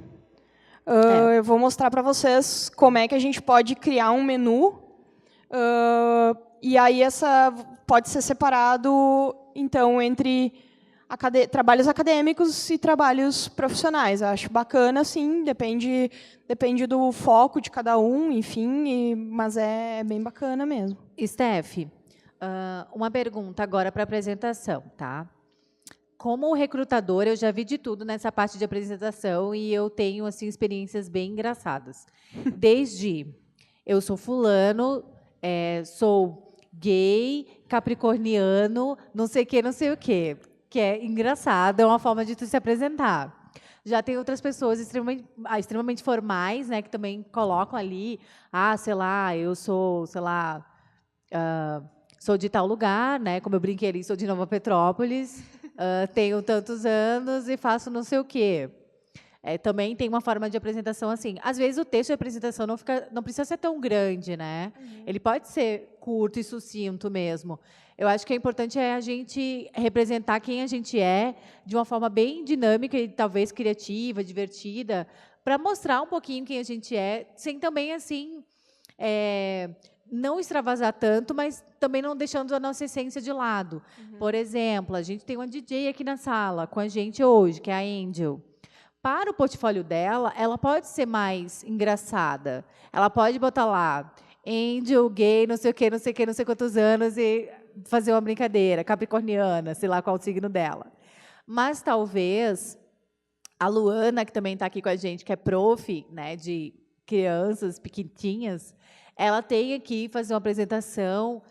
Eu vou mostrar para vocês como é que a gente pode criar um menu. E aí pode ser separado, então, entre trabalhos acadêmicos e trabalhos profissionais. Eu acho bacana, sim, depende do foco de cada um, enfim, mas é bem bacana mesmo. Steph, uma pergunta agora para a apresentação, tá? Como recrutadora, eu já vi de tudo nessa parte de apresentação e eu tenho assim experiências bem engraçadas. Desde eu sou fulano, sou gay, capricorniano, não sei o quê, que é engraçado, é uma forma de tu se apresentar. Já tem outras pessoas extremamente formais, né, que também colocam ali, sei lá, eu sou, sei lá, sou de tal lugar, né, como eu brinquei ali, sou de Nova Petrópolis, tenho tantos anos e faço não sei o quê. Também tem uma forma de apresentação assim. Às vezes o texto de apresentação não precisa ser tão grande, né? Ele pode ser curto e sucinto mesmo. Eu acho que é importante a gente representar quem a gente é de uma forma bem dinâmica e talvez criativa, divertida, para mostrar um pouquinho quem a gente é, sem também assim não extravasar tanto, mas também não deixando a nossa essência de lado. Por exemplo, a gente tem uma DJ aqui na sala com a gente hoje, que é a Angel. Para o portfólio dela, ela pode ser mais engraçada. Ela pode botar lá, Angel, gay, não sei o quê, não sei o quê, não sei quantos anos, e fazer uma brincadeira, capricorniana, sei lá qual o signo dela. Mas talvez a Luana, que também está aqui com a gente, que é prof, né, de crianças pequitinhas, ela tem aqui fazer uma apresentação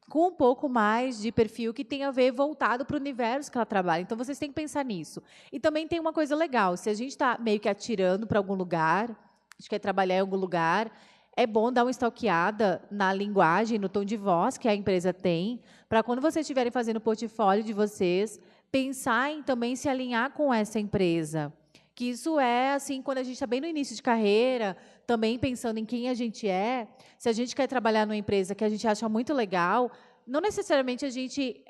com um pouco mais de perfil que tem a ver voltado para o universo que ela trabalha. Então, vocês têm que pensar nisso. E também tem uma coisa legal, se a gente está meio que atirando para algum lugar, a gente quer trabalhar em algum lugar, é bom dar uma stalkeada na linguagem, no tom de voz que a empresa tem, para quando vocês estiverem fazendo o portfólio de vocês, pensar em também se alinhar com essa empresa. Que isso é, assim, quando a gente está bem no início de carreira, também pensando em quem a gente é, se a gente quer trabalhar numa empresa que a gente acha muito legal, não necessariamente a gente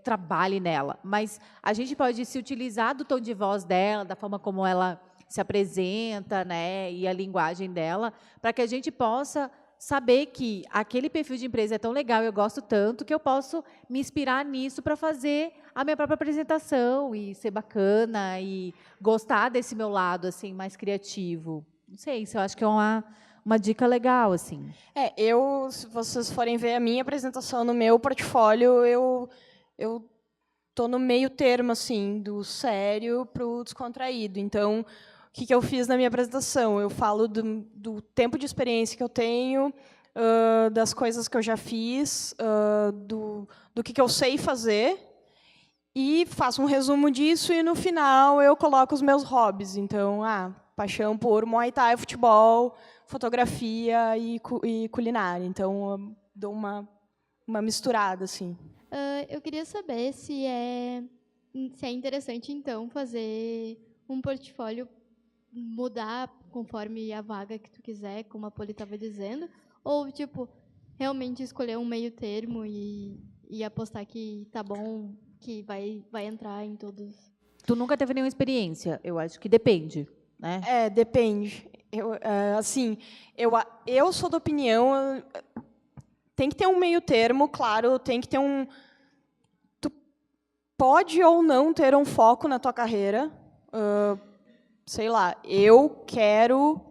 trabalhe nela, mas a gente pode se utilizar do tom de voz dela, da forma como ela se apresenta, né, e a linguagem dela, para que a gente possa saber que aquele perfil de empresa é tão legal, eu gosto tanto, que eu posso me inspirar nisso para fazer a minha própria apresentação e ser bacana e gostar desse meu lado assim mais criativo. Não sei, isso eu acho que é uma dica legal, assim. Se vocês forem ver a minha apresentação no meu portfólio, eu estou no meio termo, assim, do sério para o descontraído. Então, o que eu fiz na minha apresentação? Eu falo do tempo de experiência que eu tenho, das coisas que eu já fiz, do que eu sei fazer, e faço um resumo disso, e, no final, eu coloco os meus hobbies. Então, paixão por Muay Thai, futebol, fotografia e culinária. Então, eu dou uma misturada, assim. Eu queria saber se é interessante, então, fazer um portfólio mudar conforme a vaga que tu quiser, como a Poli estava dizendo, ou, tipo, realmente escolher um meio termo e apostar que tá bom, que vai entrar em todos. Tu nunca teve nenhuma experiência? Eu acho que depende, né? Depende. Eu sou da opinião, tem que ter um meio termo, claro, tem que ter tu pode ou não ter um foco na tua carreira. Sei lá, eu quero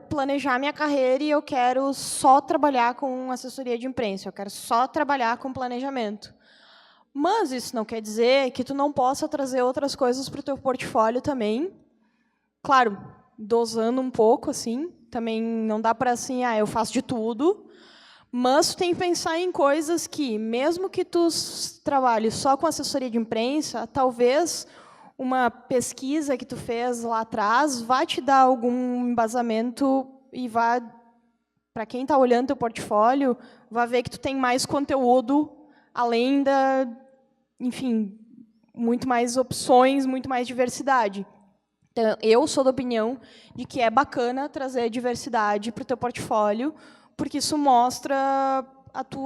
planejar minha carreira e eu quero só trabalhar com assessoria de imprensa, eu quero só trabalhar com planejamento. Mas isso não quer dizer que tu não possa trazer outras coisas para o teu portfólio também. Claro, dosando um pouco, assim, também não dá para, assim, eu faço de tudo, mas tu tem que pensar em coisas que, mesmo que tu trabalhe só com assessoria de imprensa, talvez uma pesquisa que tu fez lá atrás vai te dar algum embasamento e vai, para quem está olhando teu portfólio, vai ver que tu tem mais conteúdo, além enfim, muito mais opções, muito mais diversidade. Então, eu sou da opinião de que é bacana trazer diversidade para o teu portfólio, porque isso mostra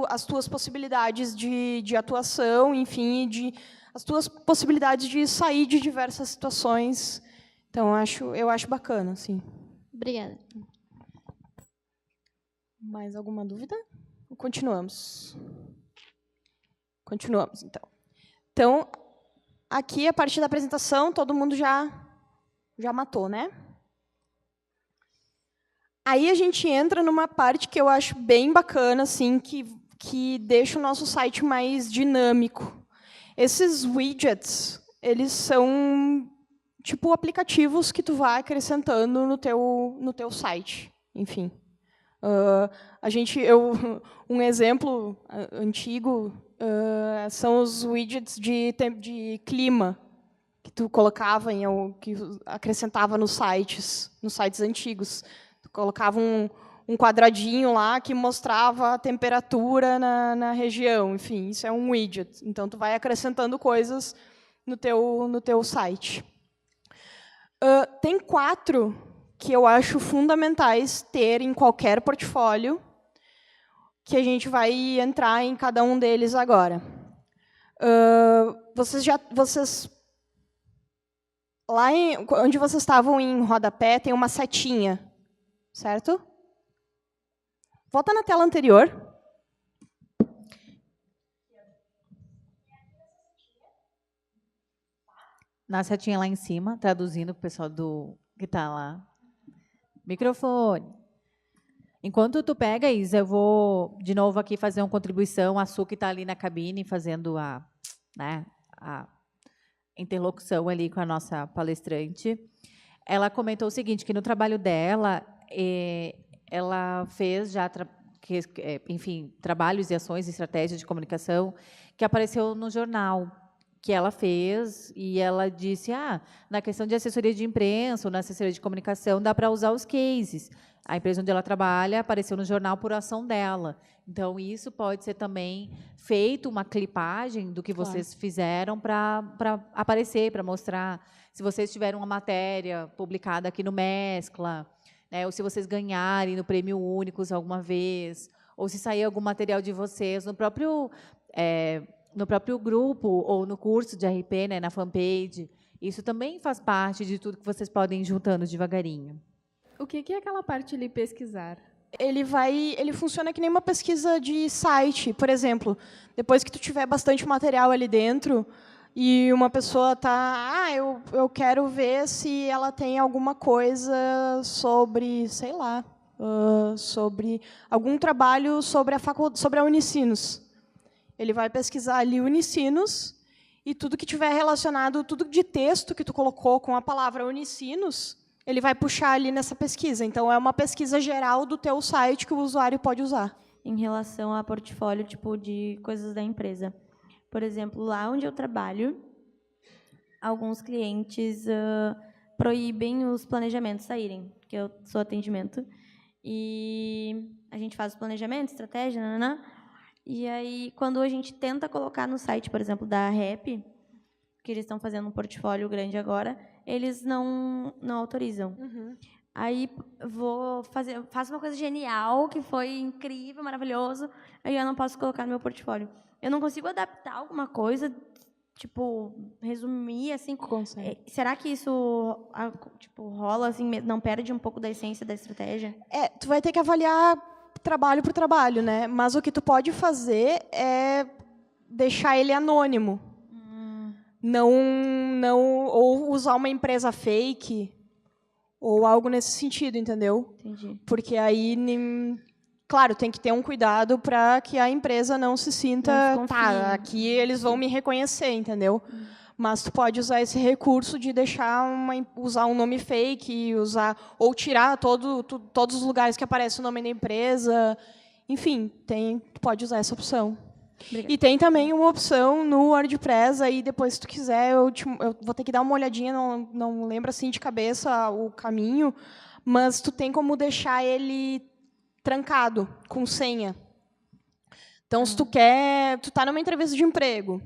as tuas possibilidades de atuação, enfim, as tuas possibilidades de sair de diversas situações. Então, eu acho bacana, sim. Obrigada. Mais alguma dúvida? Continuamos. Continuamos, então. Então, aqui, a partir da apresentação, todo mundo já matou, né? Aí a gente entra numa parte que eu acho bem bacana, assim, que deixa o nosso site mais dinâmico. Esses widgets, eles são tipo aplicativos que tu vai acrescentando no teu site, enfim. Um exemplo antigo são os widgets de clima que tu colocava que acrescentava nos sites antigos. Tu colocava um um quadradinho lá que mostrava a temperatura na região. Enfim, isso é um widget. Então, tu vai acrescentando coisas no teu site. Tem 4 que eu acho fundamentais ter em qualquer portfólio, que a gente vai entrar em cada um deles agora. Vocês lá onde vocês estavam em rodapé, tem uma setinha, certo? Volta na tela anterior. Na setinha lá em cima, traduzindo para o pessoal que está lá. Microfone. Enquanto tu pega, Isa, eu vou de novo aqui fazer uma contribuição. A Su que está ali na cabine fazendo a interlocução ali com a nossa palestrante. Ela comentou o seguinte, que no trabalho dela, ela fez já, enfim, trabalhos e ações, estratégias de comunicação que apareceu no jornal que ela fez, e ela disse, na questão de assessoria de imprensa ou na assessoria de comunicação, dá para usar os cases. A empresa onde ela trabalha apareceu no jornal por ação dela. Então, isso pode ser também feito uma clipagem do que vocês fizeram para aparecer, para mostrar. Se vocês tiverem uma matéria publicada aqui no Mescla, né, ou se vocês ganharem no Prêmio Únicos alguma vez, ou se sair algum material de vocês no próprio grupo ou no curso de RP, né, na fanpage. Isso também faz parte de tudo que vocês podem ir juntando devagarinho. O que é aquela parte ali, pesquisar? Ele funciona que nem uma pesquisa de site. Por exemplo, depois que tu tiver bastante material ali dentro e uma pessoa está, eu quero ver se ela tem alguma coisa sobre, sei lá, sobre algum trabalho sobre a Unicinos. Ele vai pesquisar ali Unicinos e tudo que tiver relacionado, tudo de texto que tu colocou com a palavra Unicinos, ele vai puxar ali nessa pesquisa. Então, é uma pesquisa geral do teu site que o usuário pode usar. Em relação a portfólio, tipo, de coisas da empresa. Por exemplo, lá onde eu trabalho, alguns clientes proíbem os planejamentos saírem, porque eu sou atendimento, e a gente faz o planejamento, estratégia, e aí, quando a gente tenta colocar no site, por exemplo, da Rap, que eles estão fazendo um portfólio grande agora, eles não autorizam. Uhum. Aí faço uma coisa genial, que foi incrível, maravilhoso, aí eu não posso colocar no meu portfólio. Eu não consigo adaptar alguma coisa, tipo, resumir, assim. Será que isso, tipo, rola, assim, não perde um pouco da essência da estratégia? Tu vai ter que avaliar trabalho por trabalho, né? Mas o que tu pode fazer é deixar ele anônimo. Não, ou usar uma empresa fake, ou algo nesse sentido, entendeu? Entendi. Porque aí, claro, tem que ter um cuidado para que a empresa não se sinta, aqui eles vão me reconhecer, entendeu? Mas tu pode usar esse recurso de usar um nome fake, ou tirar todos os lugares que aparece o nome da empresa. Enfim, tu pode usar essa opção. Obrigada. E tem também uma opção no WordPress, aí depois, se tu quiser, eu vou ter que dar uma olhadinha, não lembro assim de cabeça o caminho, mas tu tem como deixar ele trancado, com senha. Então, se tu está numa entrevista de emprego,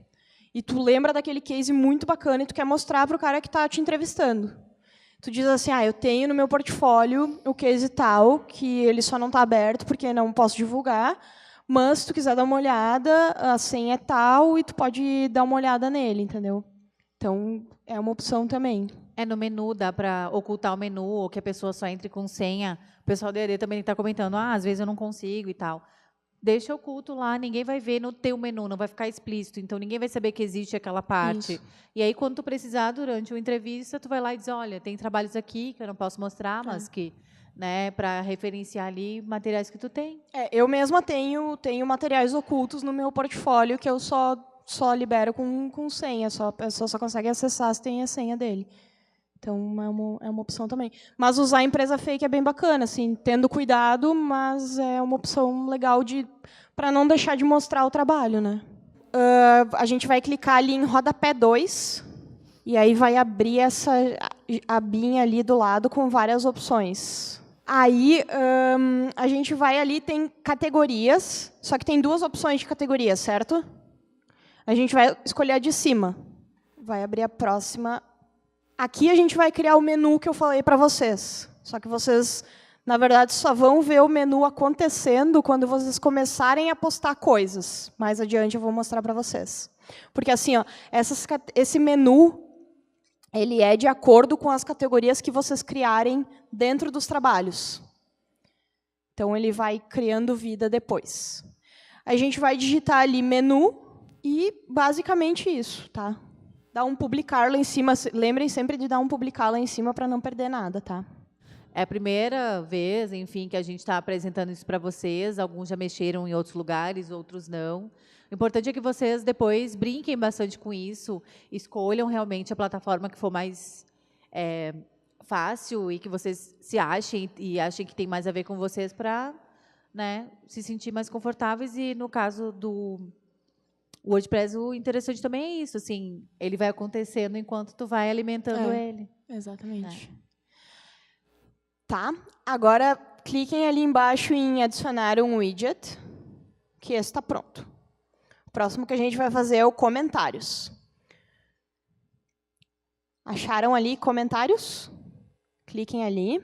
e tu lembra daquele case muito bacana e tu quer mostrar para o cara que está te entrevistando. Tu diz assim, eu tenho no meu portfólio o case tal, que ele só não está aberto porque não posso divulgar, mas se tu quiser dar uma olhada, a senha é tal e tu pode dar uma olhada nele, entendeu? Então, é uma opção também. No menu, dá para ocultar o menu, ou que a pessoa só entre com senha. O pessoal da ED também está comentando, às vezes eu não consigo e tal. Deixa oculto lá, ninguém vai ver no teu menu, não vai ficar explícito, então ninguém vai saber que existe aquela parte. Isso. E aí, quando tu precisar, durante uma entrevista, tu vai lá e diz, olha, tem trabalhos aqui que eu não posso mostrar, mas que, né, para referenciar ali materiais que tu tem. Eu mesma tenho materiais ocultos no meu portfólio que eu só libero com senha, a pessoa só consegue acessar se tem a senha dele. Então, é uma opção também. Mas usar a empresa fake é bem bacana, assim, tendo cuidado, mas é uma opção legal para não deixar de mostrar o trabalho, né? A gente vai clicar ali em rodapé 2, e aí vai abrir essa abinha ali do lado com várias opções. Aí, a gente vai ali, tem categorias, só que tem 2 opções de categorias, certo? A gente vai escolher a de cima. Vai abrir a próxima. Aqui a gente vai criar o menu que eu falei para vocês. Só que vocês, na verdade, só vão ver o menu acontecendo quando vocês começarem a postar coisas. Mais adiante eu vou mostrar para vocês. Porque assim, ó, esse menu, ele é de acordo com as categorias que vocês criarem dentro dos trabalhos. Então, ele vai criando vida depois. A gente vai digitar ali menu e, basicamente, isso. Tá? Dá um publicar lá em cima. Lembrem sempre de dar um publicar lá em cima para não perder nada. Tá? É a primeira vez, enfim, que a gente está apresentando isso para vocês. Alguns já mexeram em outros lugares, outros não. O importante é que vocês depois brinquem bastante com isso, escolham realmente a plataforma que for mais fácil e que vocês se achem e achem que tem mais a ver com vocês para, né, se sentir mais confortáveis. E no caso do WordPress, o interessante também é isso, assim, ele vai acontecendo enquanto tu vai alimentando ele. Exatamente. Tá? Agora, cliquem ali embaixo em adicionar um widget, que esse está pronto. O próximo que a gente vai fazer é o comentários. Acharam ali comentários? Cliquem ali.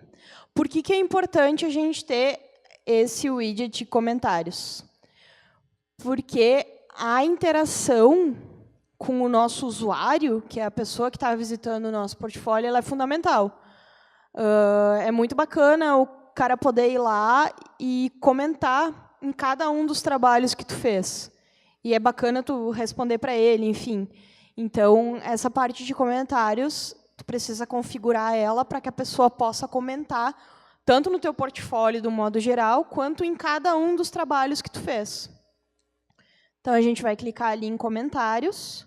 Por que é importante a gente ter esse widget de comentários? Porque a interação com o nosso usuário, que é a pessoa que está visitando o nosso portfólio, ela é fundamental. É muito bacana o cara poder ir lá e comentar em cada um dos trabalhos que tu fez. E é bacana tu responder para ele, enfim. Então, essa parte de comentários, tu precisa configurar ela para que a pessoa possa comentar tanto no teu portfólio, do modo geral, quanto em cada um dos trabalhos que tu fez. Então, a gente vai clicar ali em comentários.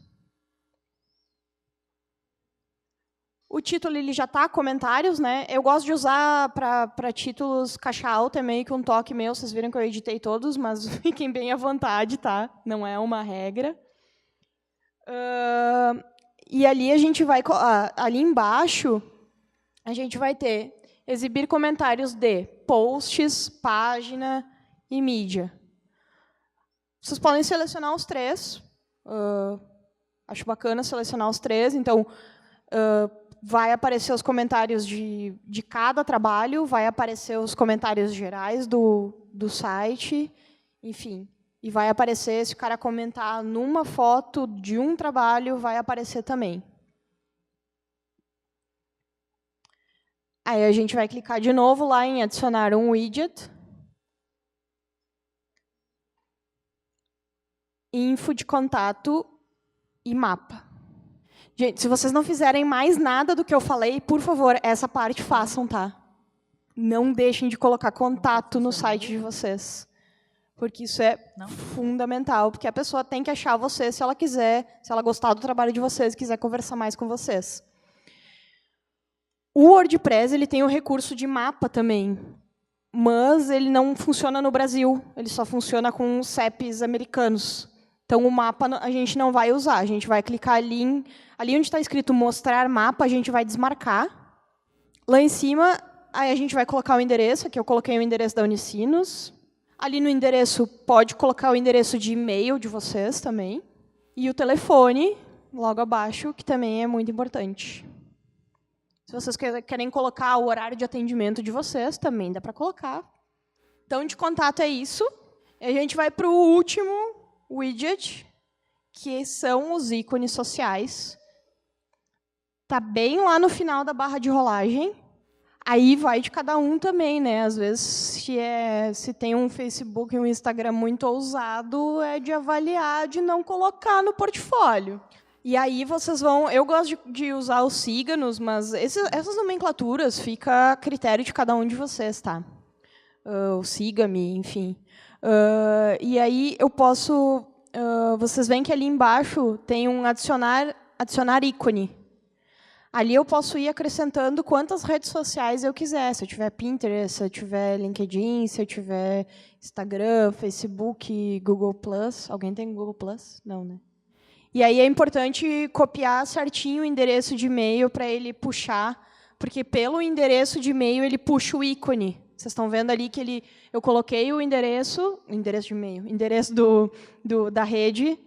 O título ele já está comentários, né? Eu gosto de usar para títulos caixa alta, é meio que um toque meu. Vocês viram que eu editei todos, mas fiquem bem à vontade, tá? Não é uma regra. E ali a gente vai, ali embaixo, a gente vai ter exibir comentários de posts, página e mídia. Vocês podem selecionar os 3. Acho bacana selecionar os 3. Então, vai aparecer os comentários de cada trabalho, vai aparecer os comentários gerais do site, enfim. E vai aparecer, se o cara comentar numa foto de um trabalho, vai aparecer também. Aí a gente vai clicar de novo lá em adicionar um widget. Info de contato e mapa. Gente, se vocês não fizerem mais nada do que eu falei, por favor, essa parte façam, tá? Não deixem de colocar contato no site de vocês. Porque isso é fundamental, porque a pessoa tem que achar vocês se ela quiser, se ela gostar do trabalho de vocês e quiser conversar mais com vocês. O WordPress ele tem o recurso de mapa também, mas ele não funciona no Brasil, ele só funciona com os CEPs americanos. Então, o mapa a gente não vai usar, a gente vai clicar ali onde está escrito mostrar mapa, a gente vai desmarcar. Lá em cima, aí a gente vai colocar o endereço, aqui eu coloquei o endereço da Unicinos. Ali no endereço, pode colocar o endereço de e-mail de vocês também. E o telefone, logo abaixo, que também é muito importante. Se vocês querem colocar o horário de atendimento de vocês, também dá para colocar. Então, de contato é isso. E a gente vai para o último widget, que são os ícones sociais. Está bem lá no final da barra de rolagem. Aí vai de cada um também, né? Às vezes, se tem um Facebook e um Instagram muito ousado, é de avaliar, de não colocar no portfólio. E aí vocês vão... Eu gosto de usar os síganos, mas essas nomenclaturas fica a critério de cada um de vocês, tá? O siga-me, enfim. E aí eu posso... vocês veem que ali embaixo tem um adicionar ícone. Ali eu posso ir acrescentando quantas redes sociais eu quiser. Se eu tiver Pinterest, se eu tiver LinkedIn, se eu tiver Instagram, Facebook, Google+. Alguém tem Google+? Não, né? E aí é importante copiar certinho o endereço de e-mail para ele puxar, porque pelo endereço de e-mail ele puxa o ícone Vocês estão vendo ali que eu coloquei o endereço de e-mail, endereço da rede.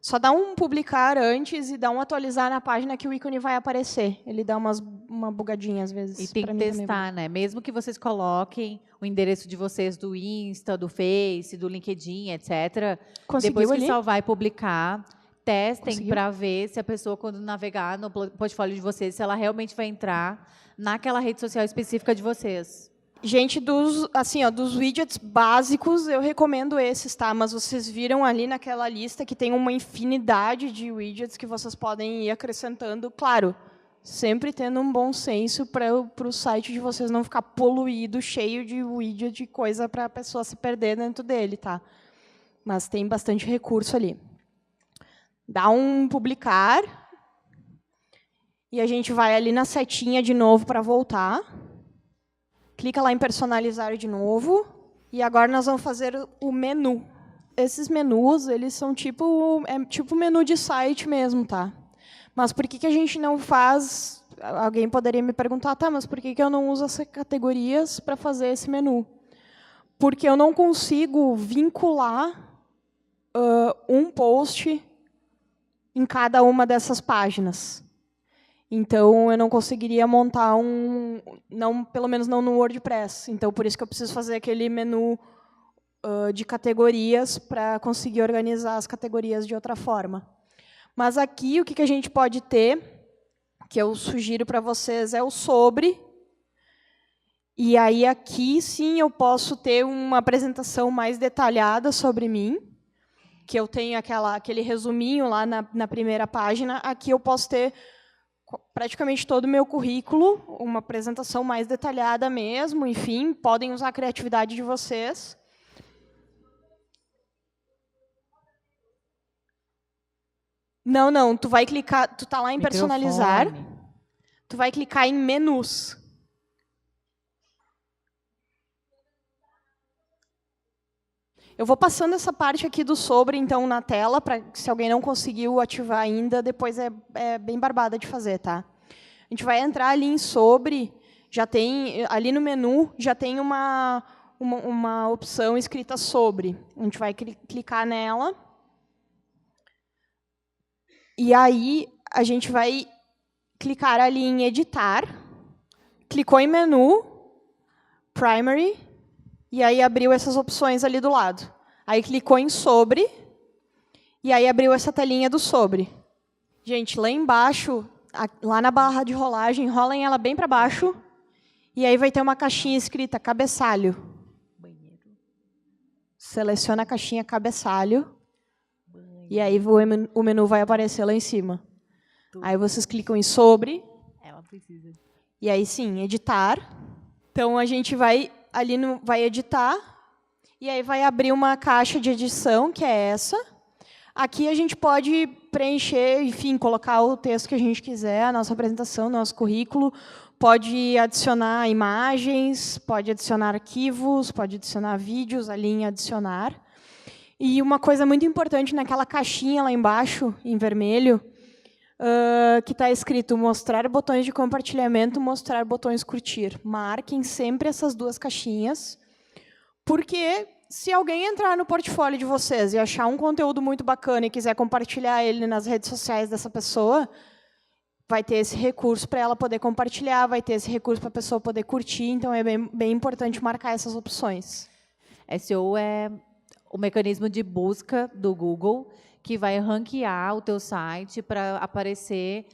Só dá um publicar antes e dá um atualizar na página que o ícone vai aparecer. Ele dá uma bugadinha às vezes. E tem que testar, né? Mesmo que vocês coloquem o endereço de vocês do Insta, do Face, do LinkedIn, etc. Conseguiu Depois que ali? salvar e publicar, testem Conseguiu? para ver se a pessoa, quando navegar no portfólio de vocês, se ela realmente vai entrar naquela rede social específica de vocês. Gente, dos widgets básicos, eu recomendo esses, tá? Mas vocês viram ali naquela lista que tem uma infinidade de widgets que vocês podem ir acrescentando. Claro, sempre tendo um bom senso para o site de vocês não ficar poluído, cheio de widget, de coisa para a pessoa se perder dentro dele, tá? Mas tem bastante recurso ali. Dá um publicar. E a gente vai ali na setinha de novo para voltar. Clica lá em personalizar de novo. E agora nós vamos fazer o menu. Esses menus, eles são tipo menu de site mesmo, tá? Mas por que a gente não faz... Alguém poderia me perguntar, tá, mas por que eu não uso essas categorias para fazer esse menu? Porque eu não consigo vincular um post em cada uma dessas páginas. Então, eu não conseguiria montar pelo menos não no WordPress. Então, por isso que eu preciso fazer aquele menu de categorias para conseguir organizar as categorias de outra forma. Mas aqui, o que a gente pode ter, que eu sugiro para vocês, é o sobre. E aí, aqui, sim, eu posso ter uma apresentação mais detalhada sobre mim, que eu tenho aquele resuminho lá na primeira página. Aqui eu posso ter praticamente todo o meu currículo, uma apresentação mais detalhada mesmo, enfim, podem usar a criatividade de vocês. Não, tu vai clicar, tu tá lá em personalizar, tu vai clicar em menus. Eu vou passando essa parte aqui do sobre, então, na tela, para se alguém não conseguiu ativar ainda, depois é bem barbada de fazer, tá? A gente vai entrar ali em sobre, já tem, ali no menu, já tem uma opção escrita sobre. A gente vai clicar nela. E aí, a gente vai clicar ali em editar. Clicou em menu, primary, e aí abriu essas opções ali do lado. Aí clicou em sobre, e aí abriu essa telinha do sobre. Gente, lá embaixo, lá na barra de rolagem, rolem ela bem para baixo, e aí vai ter uma caixinha escrita cabeçalho. Seleciona a caixinha cabeçalho, e aí o menu vai aparecer lá em cima. Aí vocês clicam em sobre, e aí sim, editar. Então, a gente vai vai editar, e aí vai abrir uma caixa de edição, que é essa. Aqui a gente pode preencher, enfim, colocar o texto que a gente quiser, a nossa apresentação, nosso currículo, pode adicionar imagens, pode adicionar arquivos, pode adicionar vídeos ali em adicionar. E uma coisa muito importante naquela caixinha lá embaixo, em vermelho, que está escrito mostrar botões de compartilhamento, mostrar botões curtir. Marquem sempre essas duas caixinhas, porque se alguém entrar no portfólio de vocês e achar um conteúdo muito bacana e quiser compartilhar ele nas redes sociais dessa pessoa, vai ter esse recurso para ela poder compartilhar, vai ter esse recurso para a pessoa poder curtir, então é bem importante marcar essas opções. SEO é o mecanismo de busca do Google, que vai ranquear o teu site para aparecer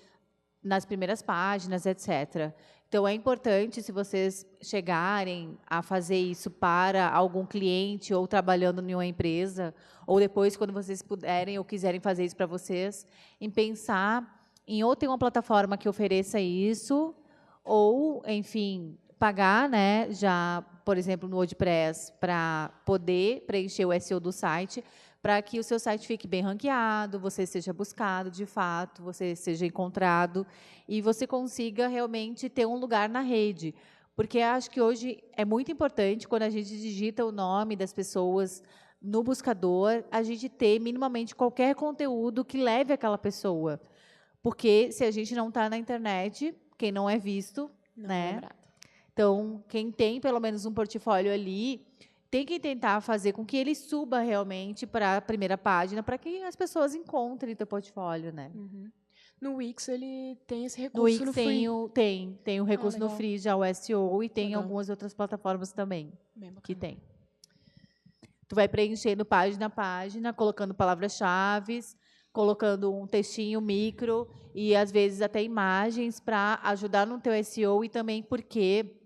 nas primeiras páginas, etc. Então, é importante, se vocês chegarem a fazer isso para algum cliente ou trabalhando em uma empresa, ou depois, quando vocês puderem ou quiserem fazer isso para vocês, em pensar em ou ter uma plataforma que ofereça isso, ou, enfim, pagar, né, já, por exemplo, no WordPress, para poder preencher o SEO do site, para que o seu site fique bem ranqueado, você seja buscado de fato, você seja encontrado e você consiga realmente ter um lugar na rede. Porque acho que hoje é muito importante, quando a gente digita o nome das pessoas no buscador, a gente ter minimamente qualquer conteúdo que leve aquela pessoa. Porque se a gente não está na internet, quem não é visto, né? Então, quem tem pelo menos um portfólio ali, tem que tentar fazer com que ele suba realmente para a primeira página, para que as pessoas encontrem teu portfólio, né? No Wix ele tem esse No recurso Wix no tem Free. tem o recurso no legal. Free, já o SEO, e tem Legal. algumas outras plataformas também Bem que bacana. tem. Tu vai preenchendo página a página, colocando palavras-chave, colocando um textinho micro e, às vezes, até imagens para ajudar no teu SEO, e também porque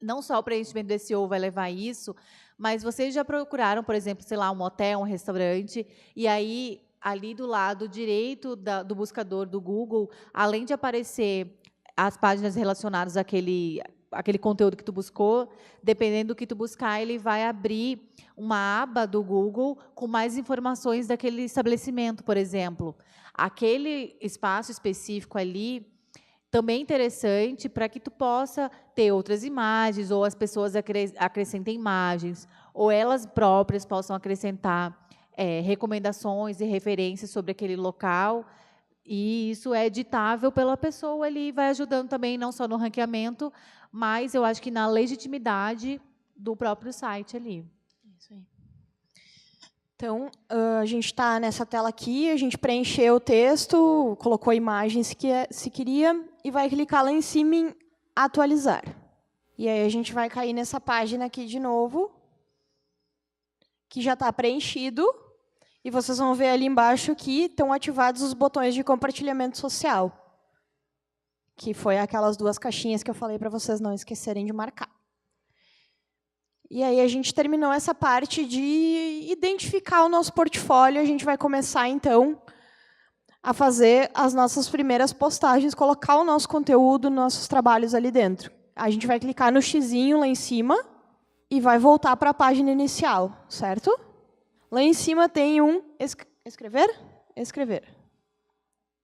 não só o preenchimento do SEO vai levar isso, mas vocês já procuraram, por exemplo, sei lá, um hotel, um restaurante, e aí, ali do lado direito do buscador do Google, além de aparecer as páginas relacionadas àquele conteúdo que tu buscou, dependendo do que tu buscar, ele vai abrir uma aba do Google com mais informações daquele estabelecimento, por exemplo. Aquele espaço específico ali também é interessante para que tu possa ter outras imagens, ou as pessoas acrescentem imagens, ou elas próprias possam acrescentar recomendações e referências sobre aquele local, e isso é editável pela pessoa ali, vai ajudando também não só no ranqueamento, mas eu acho que na legitimidade do próprio site ali. Isso aí. Então, a gente está nessa tela aqui, a gente preencheu o texto, colocou a imagem se queria, e vai clicar lá em cima em atualizar. E aí a gente vai cair nessa página aqui de novo, que já está preenchido, e vocês vão ver ali embaixo que estão ativados os botões de compartilhamento social, que foi aquelas 2 caixinhas que eu falei para vocês não esquecerem de marcar. E aí a gente terminou essa parte de identificar o nosso portfólio. A gente vai começar, então, a fazer as nossas primeiras postagens, colocar o nosso conteúdo, nossos trabalhos ali dentro. A gente vai clicar no xizinho lá em cima e vai voltar para a página inicial, certo? Lá em cima tem um escrever? Escrever.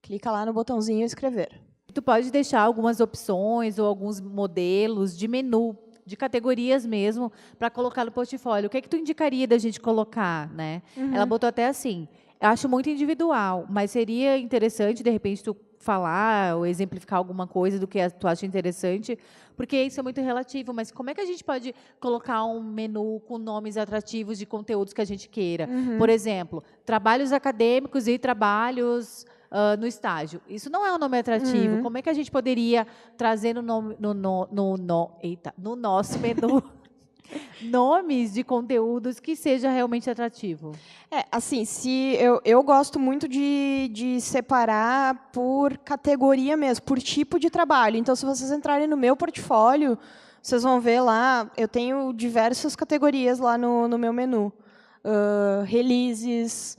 Clica lá no botãozinho escrever. Tu pode deixar algumas opções ou alguns modelos de menu, de categorias mesmo, para colocar no portfólio. O que é que tu indicaria da gente colocar, né? Ela botou até assim, eu acho muito individual, mas seria interessante, de repente, tu falar ou exemplificar alguma coisa do que tu acha interessante, porque isso é muito relativo, mas como é que a gente pode colocar um menu com nomes atrativos de conteúdos que a gente queira? Por exemplo, trabalhos acadêmicos e trabalhos no estágio. Isso não é um nome atrativo. Como é que a gente poderia trazer no nosso menu nomes de conteúdos que seja realmente atrativo? Assim, eu gosto muito de separar por categoria mesmo, por tipo de trabalho. Então, se vocês entrarem no meu portfólio, vocês vão ver lá, eu tenho diversas categorias lá no meu menu. Releases,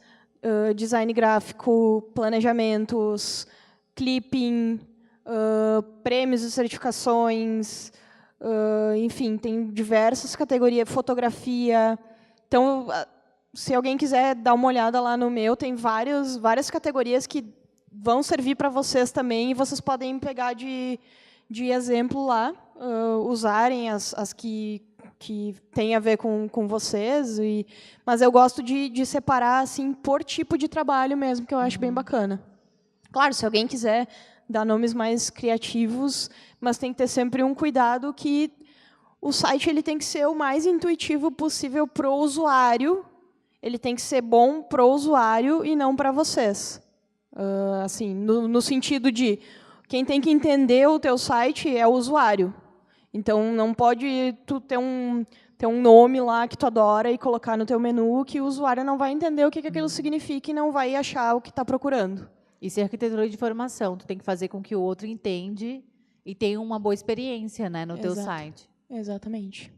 design gráfico, planejamentos, clipping, prêmios e certificações, enfim, tem diversas categorias, fotografia. Então, se alguém quiser dar uma olhada lá no meu, tem várias categorias que vão servir para vocês também, e vocês podem pegar de exemplo lá, usarem as que têm a ver com vocês. Mas eu gosto de separar assim, por tipo de trabalho mesmo, que eu acho bem bacana. Claro, se alguém quiser dar nomes mais criativos, mas tem que ter sempre um cuidado que o site ele tem que ser o mais intuitivo possível para o usuário, ele tem que ser bom para o usuário e não para vocês. Assim, no sentido de quem tem que entender o teu site é o usuário. Então, não pode tu ter um nome lá que tu adora e colocar no teu menu que o usuário não vai entender o que aquilo significa e não vai achar o que está procurando. Isso é arquitetura de informação. Tu tem que fazer com que o outro entende e tenha uma boa experiência, né, no teu site. Exatamente.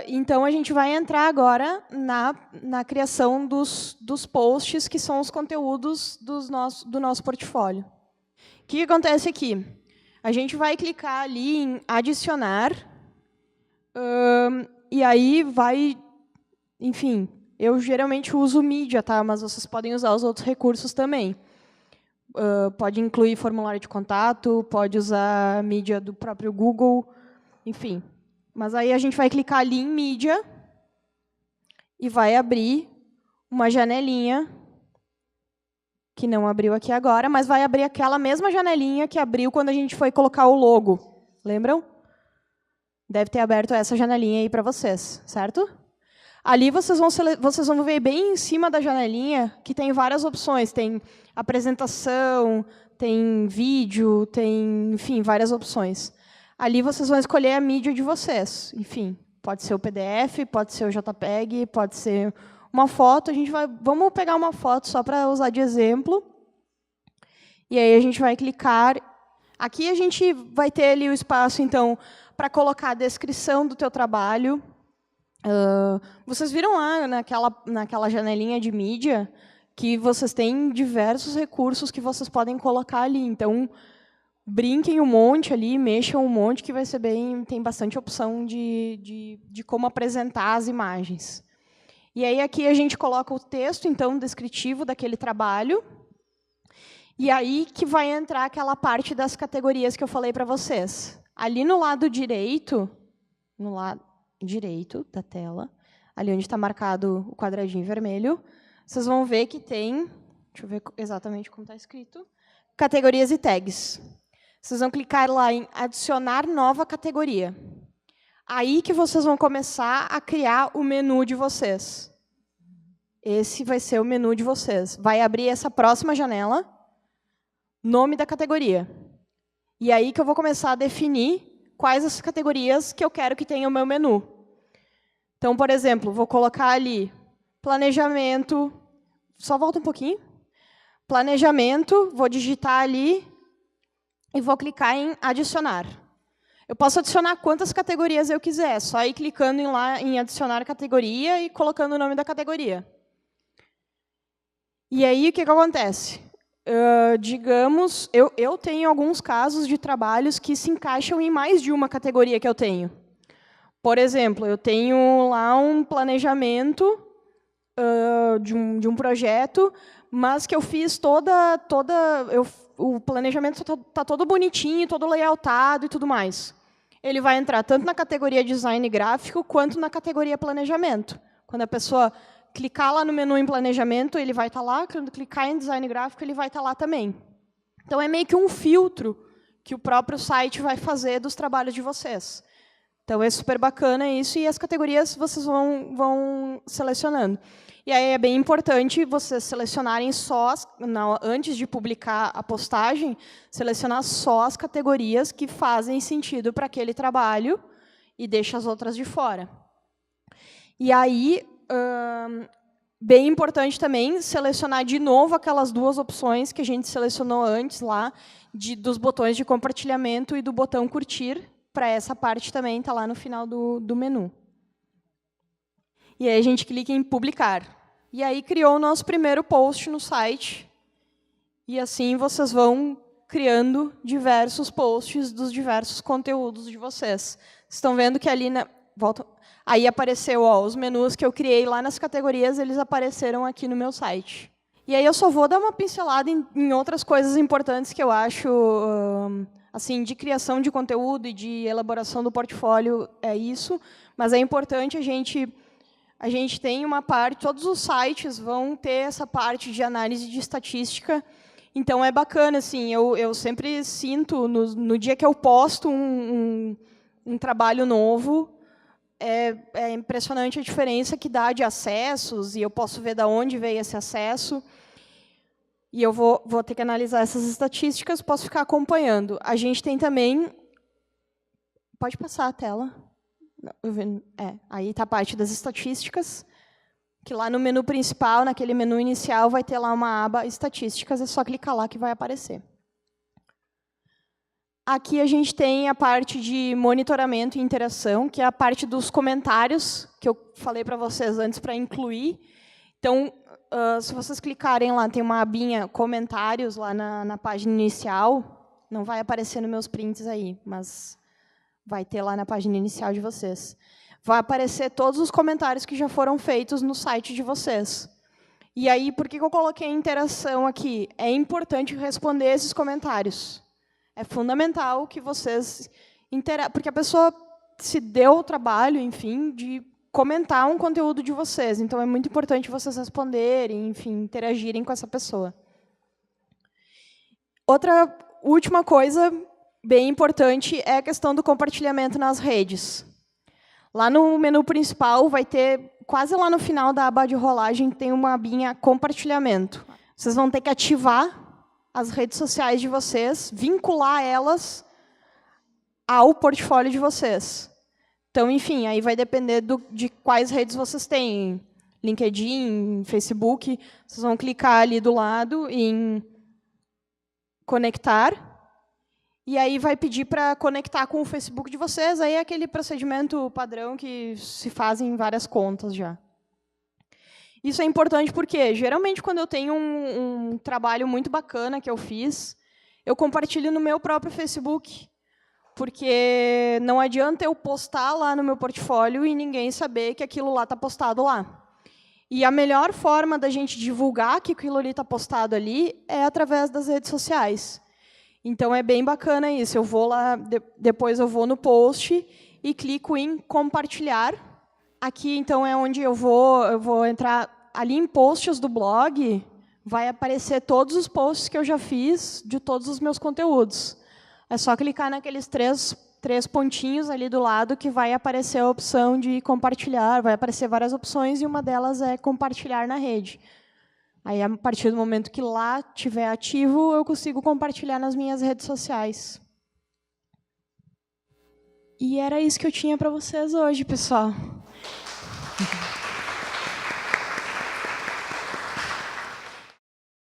Então, a gente vai entrar agora na criação dos posts, que são os conteúdos do nosso portfólio. O que acontece aqui? A gente vai clicar ali em adicionar, e aí vai, enfim, eu geralmente uso mídia, tá? Mas vocês podem usar os outros recursos também. Pode incluir formulário de contato, pode usar mídia do próprio Google, enfim. Mas aí a gente vai clicar ali em mídia e vai abrir uma janelinha, que não abriu aqui agora, mas vai abrir aquela mesma janelinha que abriu quando a gente foi colocar o logo. Lembram? Deve ter aberto essa janelinha aí para vocês, certo? Ali vocês vão ver bem em cima da janelinha que tem várias opções. Tem apresentação, tem vídeo, tem, enfim, várias opções. Ali vocês vão escolher a mídia de vocês. Enfim, pode ser o PDF, pode ser o JPEG, pode ser uma foto. Vamos pegar uma foto só para usar de exemplo. E aí a gente vai clicar. Aqui a gente vai ter ali o espaço, então, para colocar a descrição do teu trabalho. Vocês viram lá naquela janelinha de mídia que vocês têm diversos recursos que vocês podem colocar ali. Então, brinquem um monte ali, mexam um monte, que vai ser bem. Tem bastante opção de como apresentar as imagens. E aí aqui a gente coloca o texto, então, descritivo daquele trabalho. E aí que vai entrar aquela parte das categorias que eu falei para vocês. Ali no lado direito da tela, ali onde está marcado o quadradinho vermelho, vocês vão ver que tem, deixa eu ver exatamente como está escrito, categorias e tags. Vocês vão clicar lá em adicionar nova categoria. Aí que vocês vão começar a criar o menu de vocês. Esse vai ser o menu de vocês. Vai abrir essa próxima janela, nome da categoria. E aí que eu vou começar a definir quais as categorias que eu quero que tenha o meu menu. Então, por exemplo, vou colocar ali planejamento, só volta um pouquinho. Planejamento, vou digitar ali e vou clicar em adicionar. Eu posso adicionar quantas categorias eu quiser, só ir clicando em adicionar categoria e colocando o nome da categoria. E aí, o que acontece? Digamos, eu tenho alguns casos de trabalhos que se encaixam em mais de uma categoria que eu tenho. Por exemplo, eu tenho lá um planejamento de um projeto, mas que eu fiz o planejamento está todo bonitinho, todo layoutado e tudo mais. Ele vai entrar tanto na categoria design gráfico, quanto na categoria planejamento. Quando a pessoa clicar lá no menu em planejamento, ele vai estar lá. Quando clicar em design gráfico, ele vai estar lá também. Então, é meio que um filtro que o próprio site vai fazer dos trabalhos de vocês. Então, é super bacana isso, e as categorias vocês vão selecionando. E aí é bem importante vocês selecionarem só, antes de publicar a postagem, selecionar só as categorias que fazem sentido para aquele trabalho e deixa as outras de fora. E aí, bem importante também selecionar de novo aquelas duas opções que a gente selecionou antes lá, dos botões de compartilhamento e do botão curtir, para essa parte também está lá no final do menu. E aí a gente clica em publicar. E aí criou o nosso primeiro post no site. E assim vocês vão criando diversos posts dos diversos conteúdos de vocês. Vocês estão vendo que ali aí apareceu os menus que eu criei lá nas categorias, eles apareceram aqui no meu site. E aí eu só vou dar uma pincelada em outras coisas importantes que eu acho assim, de criação de conteúdo e de elaboração do portfólio, é isso. Mas é importante a gente tem uma parte, todos os sites vão ter essa parte de análise de estatística. Então, é bacana, assim, eu sempre sinto, no dia que eu posto um trabalho novo, é impressionante a diferença que dá de acessos, e eu posso ver de onde veio esse acesso. E eu vou ter que analisar essas estatísticas, posso ficar acompanhando. A gente tem também... Pode passar a tela. Aí está a parte das estatísticas, que lá no menu principal, naquele menu inicial, vai ter lá uma aba estatísticas, é só clicar lá que vai aparecer. Aqui a gente tem a parte de monitoramento e interação, que é a parte dos comentários, que eu falei para vocês antes para incluir. Então, se vocês clicarem lá, tem uma abinha comentários lá na página inicial. Não vai aparecer nos meus prints aí, mas vai ter lá na página inicial de vocês. Vai aparecer todos os comentários que já foram feitos no site de vocês. E aí, por que eu coloquei interação aqui? É importante responder esses comentários. É fundamental que vocês porque a pessoa se deu o trabalho, enfim, de comentar um conteúdo de vocês. Então, é muito importante vocês responderem, enfim, interagirem com essa pessoa. Outra última coisa bem importante é a questão do compartilhamento nas redes. Lá no menu principal vai ter, quase lá no final da aba de rolagem, tem uma abinha compartilhamento. Vocês vão ter que ativar as redes sociais de vocês, vincular elas ao portfólio de vocês. Então, enfim, aí vai depender de quais redes vocês têm. LinkedIn, Facebook, vocês vão clicar ali do lado em conectar, e aí vai pedir para conectar com o Facebook de vocês, aí é aquele procedimento padrão que se faz em várias contas já. Isso é importante porque, geralmente, quando eu tenho um trabalho muito bacana que eu fiz, eu compartilho no meu próprio Facebook, porque não adianta eu postar lá no meu portfólio e ninguém saber que aquilo lá está postado lá. E a melhor forma da gente divulgar que aquilo ali está postado ali é através das redes sociais. Então, é bem bacana isso. Eu vou lá, depois eu vou no post e clico em compartilhar. Aqui, então, é onde eu vou entrar ali em posts do blog, vai aparecer todos os posts que eu já fiz de todos os meus conteúdos. É só clicar naqueles três pontinhos ali do lado que vai aparecer a opção de compartilhar, vai aparecer várias opções e uma delas é compartilhar na rede. Aí, a partir do momento que lá estiver ativo, eu consigo compartilhar nas minhas redes sociais. E era isso que eu tinha para vocês hoje, pessoal.